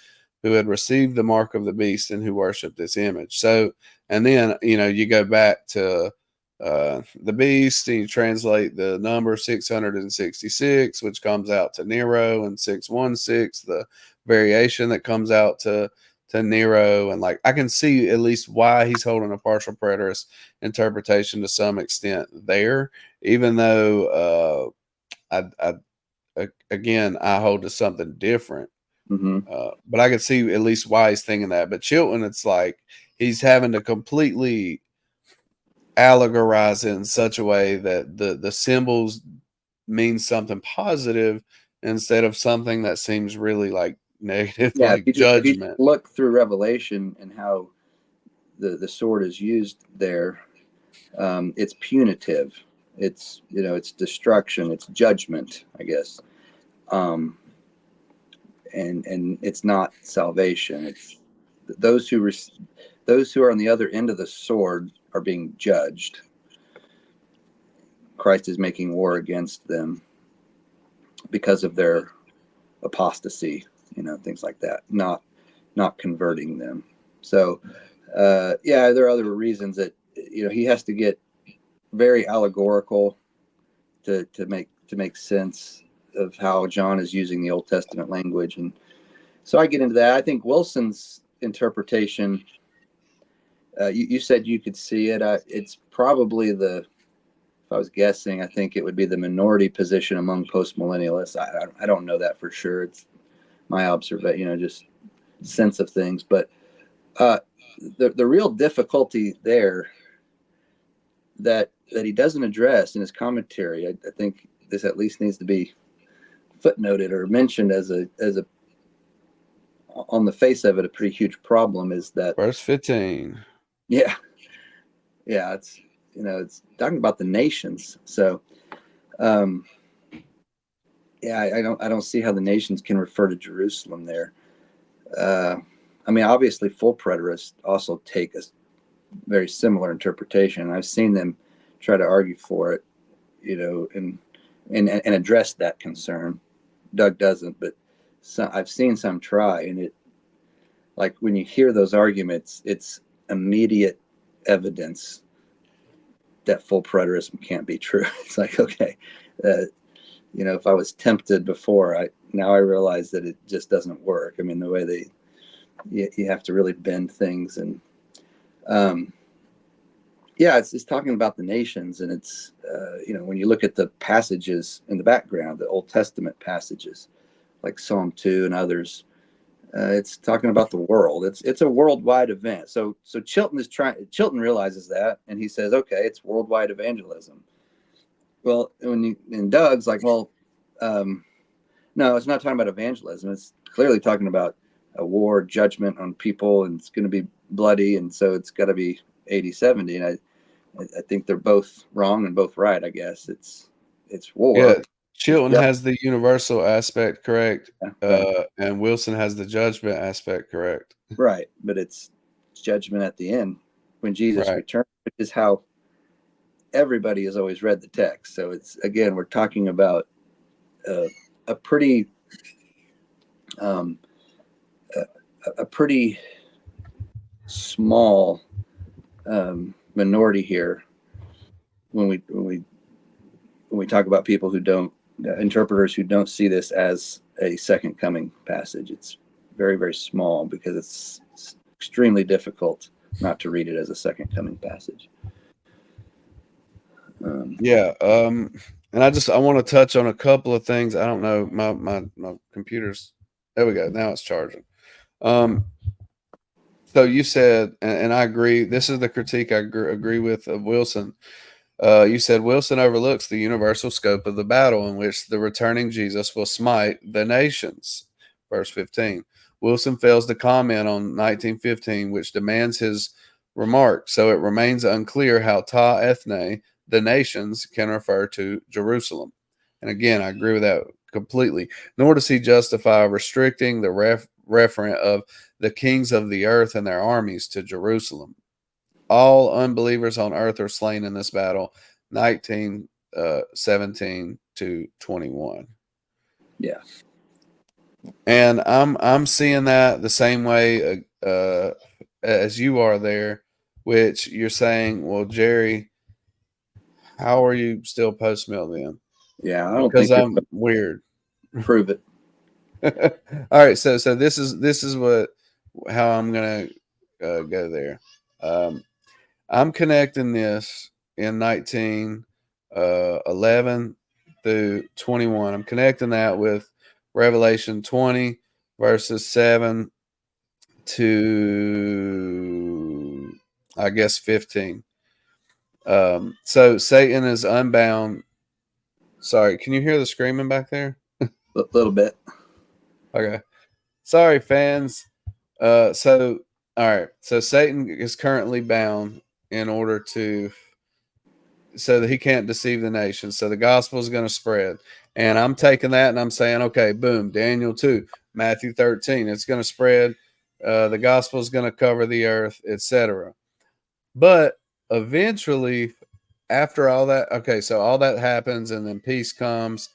who had received the mark of the beast and who worshiped its image. So, and then, you go back to the beast and you translate the number 666, which comes out to Nero, and 616, the variation that comes out to Nero. And like, I can see at least why he's holding a partial preterist interpretation to some extent there, even though again, I hold to something different. mm-hmm. But I can see at least why he's thinking that. But Chilton, it's like he's having to completely allegorize it in such a way that the symbols mean something positive instead of something that seems really like negative, Yeah, like if you judgment. look through Revelation and how the sword is used there, it's punitive. It's it's destruction. It's judgment, I guess. Um, and it's not salvation. It's those who are on the other end of the sword are being judged. Christ is making war against them because of their apostasy, things like that. Not converting them. So, yeah, there are other reasons that he has to get very allegorical to make sense of how John is using the Old Testament language. And so I get into that. I think Wilson's interpretation, you said you could see it. It's probably if I was guessing, I think it would be the minority position among postmillennialists. I don't know that for sure. It's my observation, just sense of things. But the real difficulty there that he doesn't address in his commentary, I think this at least needs to be footnoted or mentioned as a on the face of it, a pretty huge problem, is that Verse 15. yeah, it's it's talking about the nations. So yeah, I don't see how the nations can refer to Jerusalem there. I mean, obviously full preterists also take a very similar interpretation. I've seen them try to argue for it, and address that concern. Doug doesn't, but I've seen some try, and it, like, when you hear those arguments, it's immediate evidence that full preterism can't be true. It's like, okay, if I was tempted before, now I realize that it just doesn't work. I mean, the way you have to really bend things. And yeah, it's talking about the nations, and it's when you look at the passages in the background, the Old Testament passages like Psalm 2 and others, it's talking about the world. It's a worldwide event. So Chilton realizes that, and he says, okay, it's worldwide evangelism. Well, and Doug's like, well, no, it's not talking about evangelism. It's clearly talking about a war, judgment on people, and it's going to be bloody, and so it's got to be 80, 70. And I think they're both wrong and both right. I guess it's war. Yeah, Chilton Yep. has the universal aspect correct, Right. and Wilson has the judgment aspect correct. Right, but it's judgment at the end when Jesus Right. returns, which is how everybody has always read the text. So it's, again, we're talking about a pretty a pretty small minority here when we talk about people who don't interpreters who don't see this as a second coming passage. It's very, very small because it's extremely difficult not to read it as a second coming passage. And I want to touch on a couple of things. I don't know, my computer's, there we go, now it's charging. So you said, and I agree, this is the critique I agree with of Wilson. You said Wilson overlooks the universal scope of the battle in which the returning Jesus will smite the nations. Verse 15. Wilson fails to comment on 19:15, which demands his remark. So it remains unclear how ta ethne, the nations, can refer to Jerusalem. And again, I agree with that completely. Nor does he justify restricting the referent of the kings of the earth and their armies to Jerusalem. All unbelievers on earth are slain in this battle. 19:17 to 21. Yeah. And I'm seeing that the same way as you are there, which you're saying, well, Jerry, how are you still post mill then? Yeah, I don't because think I'm weird. Prove it. All right, so this is how I'm gonna go there. I'm connecting this in 19:11 through 21. I'm connecting that with Revelation 20 verses 7 to, I guess, 15. So Satan is unbound. Sorry, can you hear the screaming back there? A little bit. Okay. Sorry, fans. So all right. So Satan is currently bound in order so that he can't deceive the nation. So the gospel is going to spread. And I'm taking that and I'm saying, okay, boom, Daniel 2, Matthew 13, it's going to spread. The gospel is going to cover the earth, etc. But eventually, after all that, okay, so all that happens and then peace comes.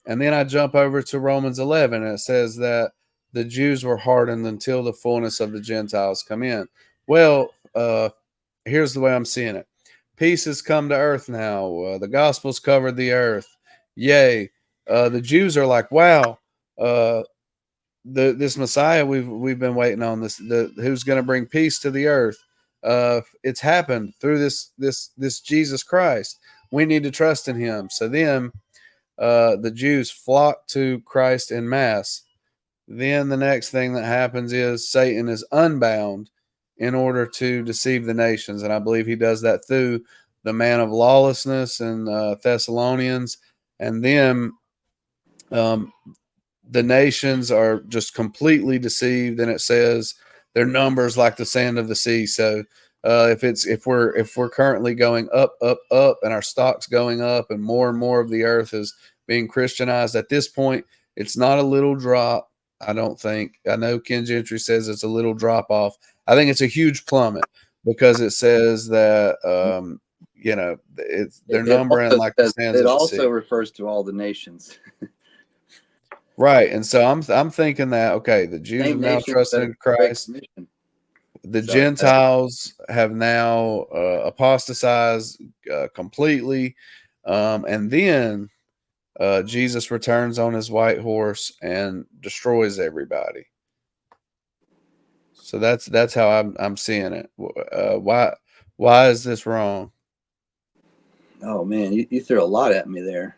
And then I jump over to Romans 11 and it says that the Jews were hardened until the fullness of the Gentiles come in. Well, here's the way I'm seeing it. Peace has come to earth now. The gospel's covered the earth. Yay. The Jews are like, wow, this Messiah we've been waiting on, who's going to bring peace to the earth. It's happened through this Jesus Christ. We need to trust in him. So then the Jews flock to Christ en masse. Then the next thing that happens is Satan is unbound in order to deceive the nations. And I believe he does that through the man of lawlessness in Thessalonians. And then the nations are just completely deceived. And it says their numbers like the sand of the sea. So if we're currently going up, and our stock's going up and more of the earth is being Christianized at this point, it's not a little drop. I don't think. I know Ken Gentry says it's a little drop off. I think it's a huge plummet because it says that it's their number and like the sands of the sea. It also refers to all the nations. Right. And so I'm thinking that, okay, the Jews have now trusted in Christ. The Gentiles have now apostatized completely. And then Jesus returns on his white horse and destroys everybody. So that's how I'm seeing it. Why is this wrong? Oh man, you threw a lot at me there.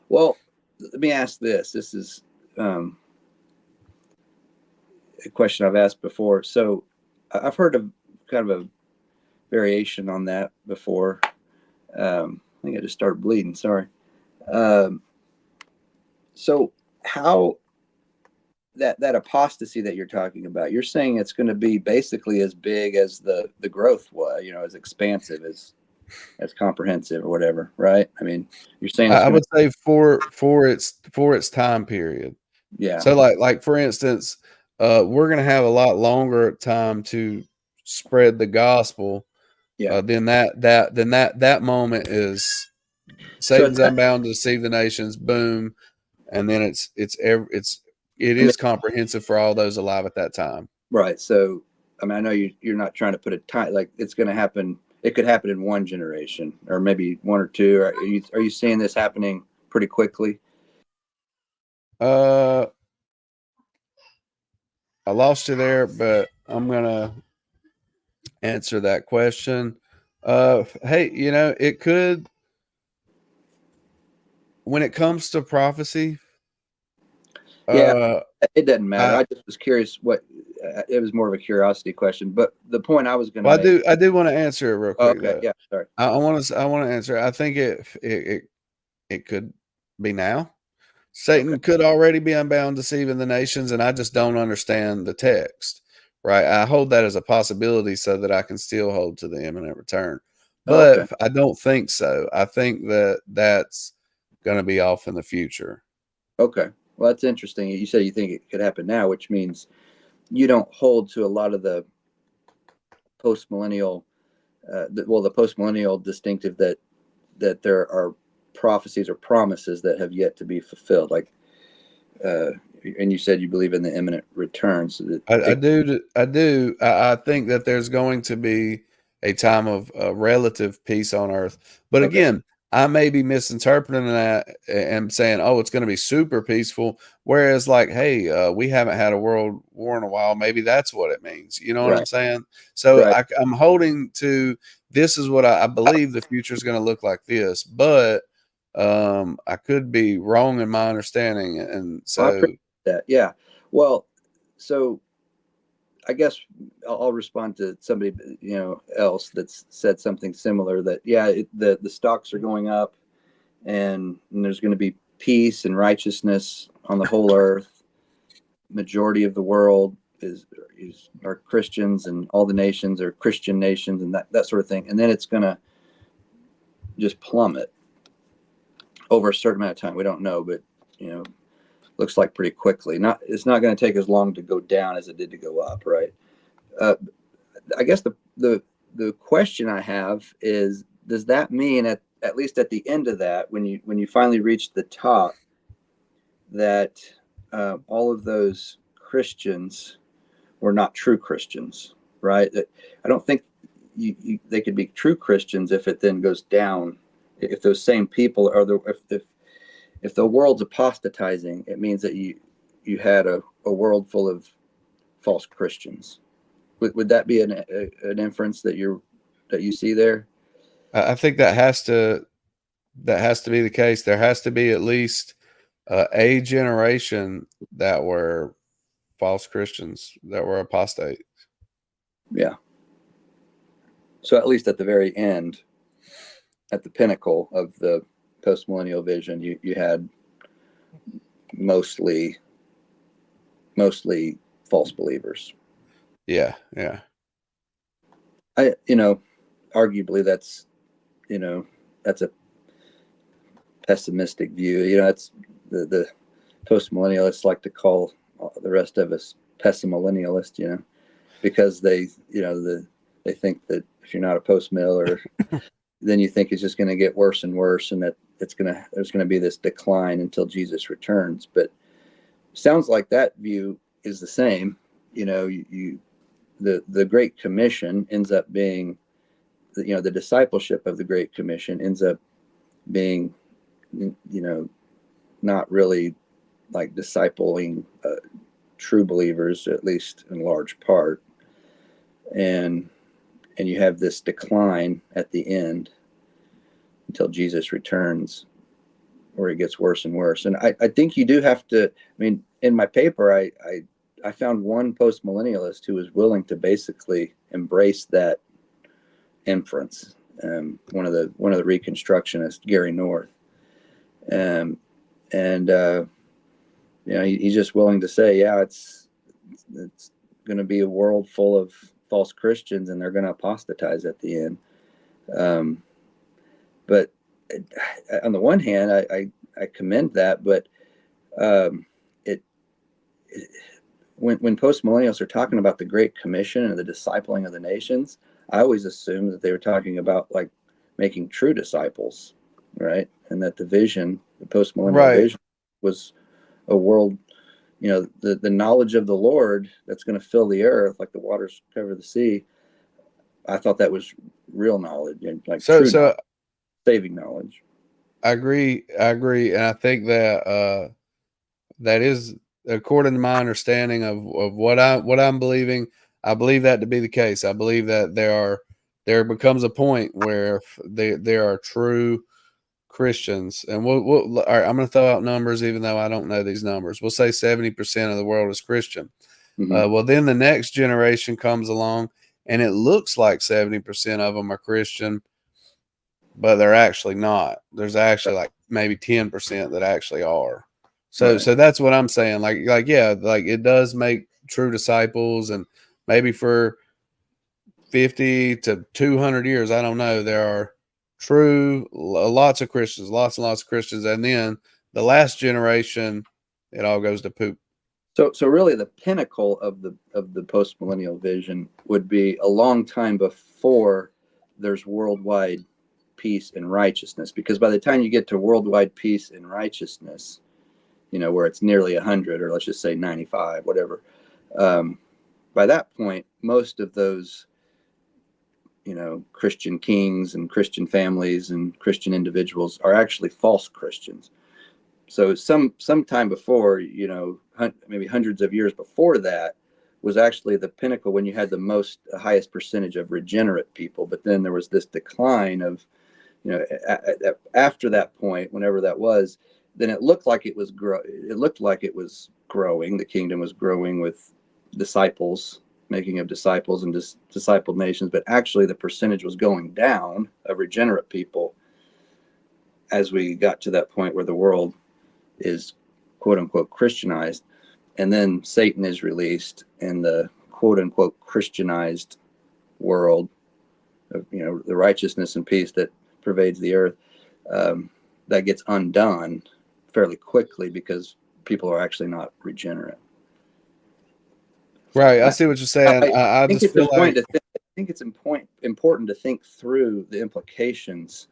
Well, let me ask this. This is a question I've asked before. So I've heard of kind of a variation on that before. I think I just started bleeding. Sorry. So how that apostasy that you're talking about, you're saying it's going to be basically as big as the growth was, as expansive, as comprehensive or whatever, right? I mean, you're saying I would say for its time period. Yeah. So like for instance, we're going to have a lot longer time to spread the gospel. Yeah. Then that moment is Satan's unbound to deceive the nations. Boom. And then it is comprehensive for all those alive at that time. Right. So, I mean, I know you're not trying to put a time, like it's going to happen. It could happen in one generation or maybe one or two. Are you seeing this happening pretty quickly? I lost you there, but I'm gonna answer that question. Hey, it could, when it comes to prophecy. Yeah, Uh, it doesn't matter. I I just was curious what it was more of a curiosity question, but the point I was going to well, make. I do want to answer it real Oh, quick okay. though. Yeah. Sorry. I want to answer. I think it could be now. Okay. Satan could already be unbound, deceiving the nations, and I just don't understand the text. Right? I hold that as a possibility so that I can still hold to the imminent return, Oh, okay. but I don't think so. I think that that's going to be off in the future. Okay. Well, that's interesting. You said you think it could happen now, which means you don't hold to a lot of the post millennial, the post millennial distinctive that there are prophecies or promises that have yet to be fulfilled. Like, uh, and you said you believe in the imminent return. So that I do. I do. I think that there's going to be a time of relative peace on earth. But okay. again, I may be misinterpreting that and saying, "Oh, it's going to be super peaceful." Whereas, like, hey, we haven't had a world war in a while. Maybe that's what it means. You know what I'm Right. saying? So Right. I'm holding to this is what I believe the future is going to look like this, but I could be wrong in my understanding, and Well, I so appreciate that. Yeah. Well, so I guess I'll respond to somebody else that's said something similar. That yeah, the stocks are going up, and there's going to be peace and righteousness on the whole earth. Majority of the world are Christians, and all the nations are Christian nations, and that sort of thing. And then it's going to just plummet over a certain amount of time. We don't know, but looks like pretty quickly. It's not going to take as long to go down as it did to go up, right? Uh, I guess the question I have is, does that mean at least at the end of that, when you finally reach the top, that all of those Christians were not true Christians, right? I don't think they could be true Christians if it then goes down. If those same people are if the world's apostatizing, it means that you had a world full of false Christians. Would that be an inference that you see there? I think that has to be the case. There has to be at least a generation that were false Christians, that were apostate. Yeah. So at least at the very end, at the pinnacle of the post-millennial vision, you had mostly false believers. Yeah, yeah. Arguably that's a pessimistic view. That's the post-millennialists like to call the rest of us pessimillennialist, because they think that if you're not a post-mill, then you think it's just going to get worse and worse, and that there's going to be this decline until Jesus returns. But sounds like that view is the same. The Great Commission ends up being, the discipleship of the Great Commission ends up being, not really like discipling true believers, at least in large part, and you have this decline at the end until Jesus returns, where it gets worse and worse. And I think you do have to. I mean, in my paper, I found one post millennialist who was willing to basically embrace that inference. One of the Reconstructionists, Gary North, and he's just willing to say, yeah, it's going to be a world full of false Christians, and they're going to apostatize at the end. But on the one hand, I commend that, but it when post millennials are talking about the Great Commission and the discipling of the nations, I always assumed that they were talking about like making true disciples, right? And that the post millennial Right. vision, was a world the knowledge of the Lord that's going to fill the earth like the waters cover the sea. I thought that was real knowledge, and like true knowledge, saving knowledge. I agree, and I think that that is, according to my understanding of what I'm believing, I believe that to be the case. I believe that there becomes a point where there are true Christians, and all right, I'm going to throw out numbers, even though I don't know these numbers. We'll say 70% of the world is Christian. Mm-hmm. Well, then the next generation comes along, and it looks like 70% of them are Christian, but they're actually not. There's actually like maybe 10% that actually are. So, Right. so that's what I'm saying. Like, yeah, like it does make true disciples, and maybe for 50 to 200 years, I don't know, there are true lots of Christians, lots and lots of Christians, and then the last generation, it all goes to poop. So really, the pinnacle of the post millennial vision would be a long time before there's worldwide peace and righteousness, because by the time you get to worldwide peace and righteousness, where it's nearly 100, or let's just say 95, whatever, by that point, most of those Christian kings and Christian families and Christian individuals are actually false Christians. So sometime before, maybe hundreds of years before that, was actually the pinnacle when you had the highest percentage of regenerate people. But then there was this decline of, after that point, whenever that was, then it looked like it was growing. The kingdom was growing with disciples, making of disciples and discipled nations. But actually, the percentage was going down of regenerate people as we got to that point where the world is quote unquote Christianized, and then Satan is released, and the quote unquote Christianized world of the righteousness and peace that pervades the earth, that gets undone fairly quickly because people are actually not regenerate. Right, I see what you're saying. I think just feel like I think it's important to think through the implications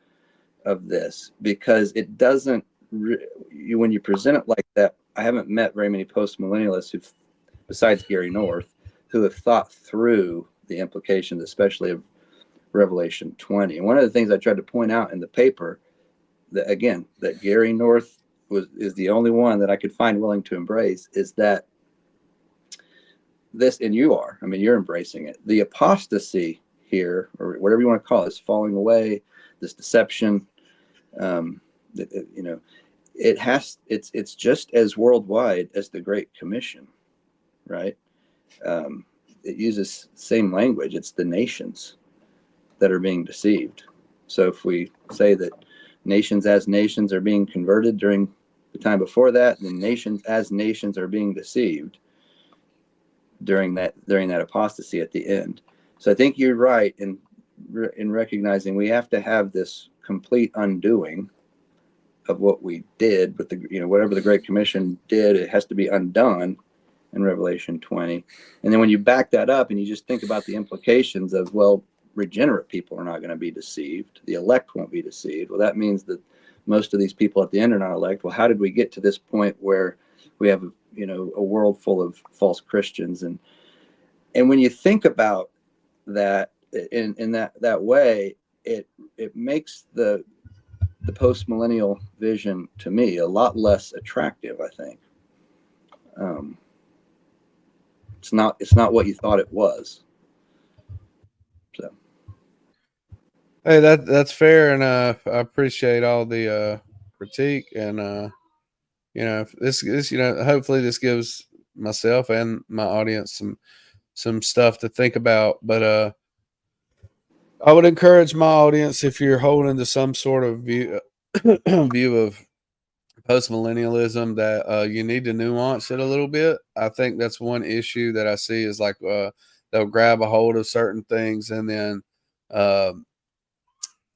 of this, because it doesn't. When you present it like that, I haven't met very many post-millennialists besides Gary North, who have thought through the implications, especially of Revelation 20. And one of the things I tried to point out in the paper, that Gary North is the only one that I could find willing to embrace, is that this, and you're embracing it, the apostasy here, or whatever you want to call it, this falling away, this deception, it's just as worldwide as the Great Commission, right? It uses the same language. It's the nations that are being deceived. So if we say that nations as nations are being converted during the time before that, then nations as nations are being deceived during that apostasy at the end. So I think you're right in recognizing we have to have this complete undoing of what we did with whatever the Great Commission did. It has to be undone in Revelation 20. And then when you back that up and you just think about the implications of, well, regenerate people are not going to be deceived, the elect won't be deceived. Well, that means that most of these people at the end are not elect. Well, how did we get to this point where we have a world full of false Christians? And when you think about that in that way, it makes the post-millennial vision to me a lot less attractive, I think. It's not what you thought it was. So hey, that's fair enough. I appreciate all the critique, and this hopefully this gives myself and my audience some stuff to think about. But I would encourage my audience, if you're holding to some sort of view of post-millennialism, that you need to nuance it a little bit. I think that's one issue that I see, is like they'll grab a hold of certain things and then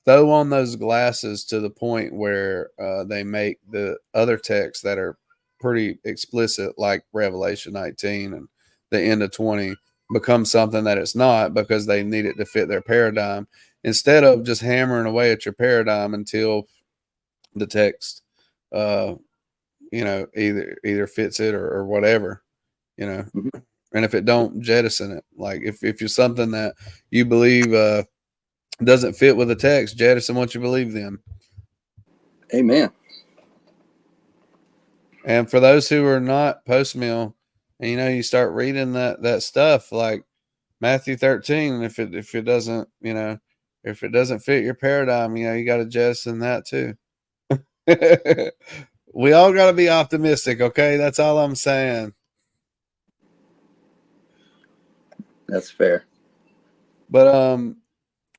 throw on those glasses to the point where they make the other texts that are pretty explicit, like Revelation 19 and the end of 20, become something that it's not, because they need it to fit their paradigm, instead of just hammering away at your paradigm until the text either fits it or whatever, Mhm. and if it don't, jettison it. Like if you're something that you believe doesn't fit with the text, jettison what you believe then. Amen. And for those who are not post mill, and you start reading that stuff like Matthew 13, if it doesn't, if it doesn't fit your paradigm, you got to jettison that too. We all got to be optimistic, okay? That's all I'm saying. That's fair. But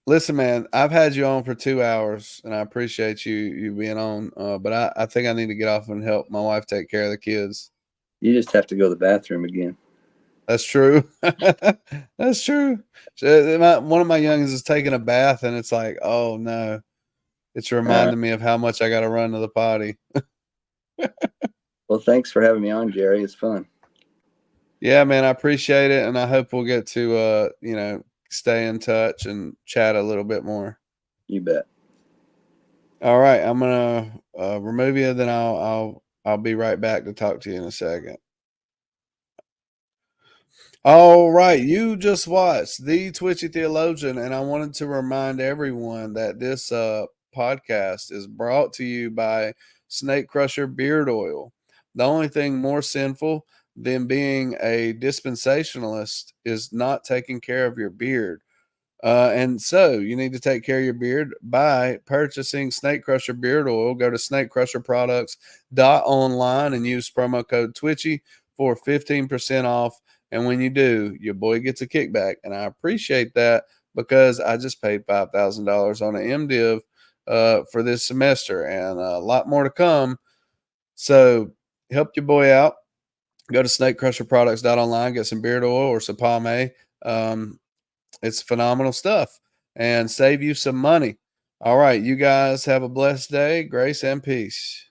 listen, man, I've had you on for 2 hours, and I appreciate you being on. But I think I need to get off and help my wife take care of the kids. You just have to go to the bathroom again. That's true. That's true. One of my youngins is taking a bath, and it's like, oh no, it's reminding me of how much I got to run to the potty. Well, thanks for having me on, Jerry. It's fun. Yeah, man, I appreciate it, and I hope we'll get to stay in touch and chat a little bit more. You bet. All right, I'm gonna remove you, then I'll be right back to talk to you in a second. All right, you just watched The Twitchy Theologian, and I wanted to remind everyone that this podcast is brought to you by Snake Crusher Beard Oil. The only thing more sinful than being a dispensationalist is not taking care of your beard. And so you need to take care of your beard by purchasing Snake Crusher Beard Oil. Go to snakecrusherproducts.online and use promo code Twitchy for 15% off. And when you do, your boy gets a kickback. And I appreciate that because I just paid $5,000 on an MDiv for this semester and a lot more to come. So help your boy out. Go to snakecrusherproducts.online, get some beard oil or some pomade. It's phenomenal stuff and save you some money. All right, you guys have a blessed day. Grace and peace.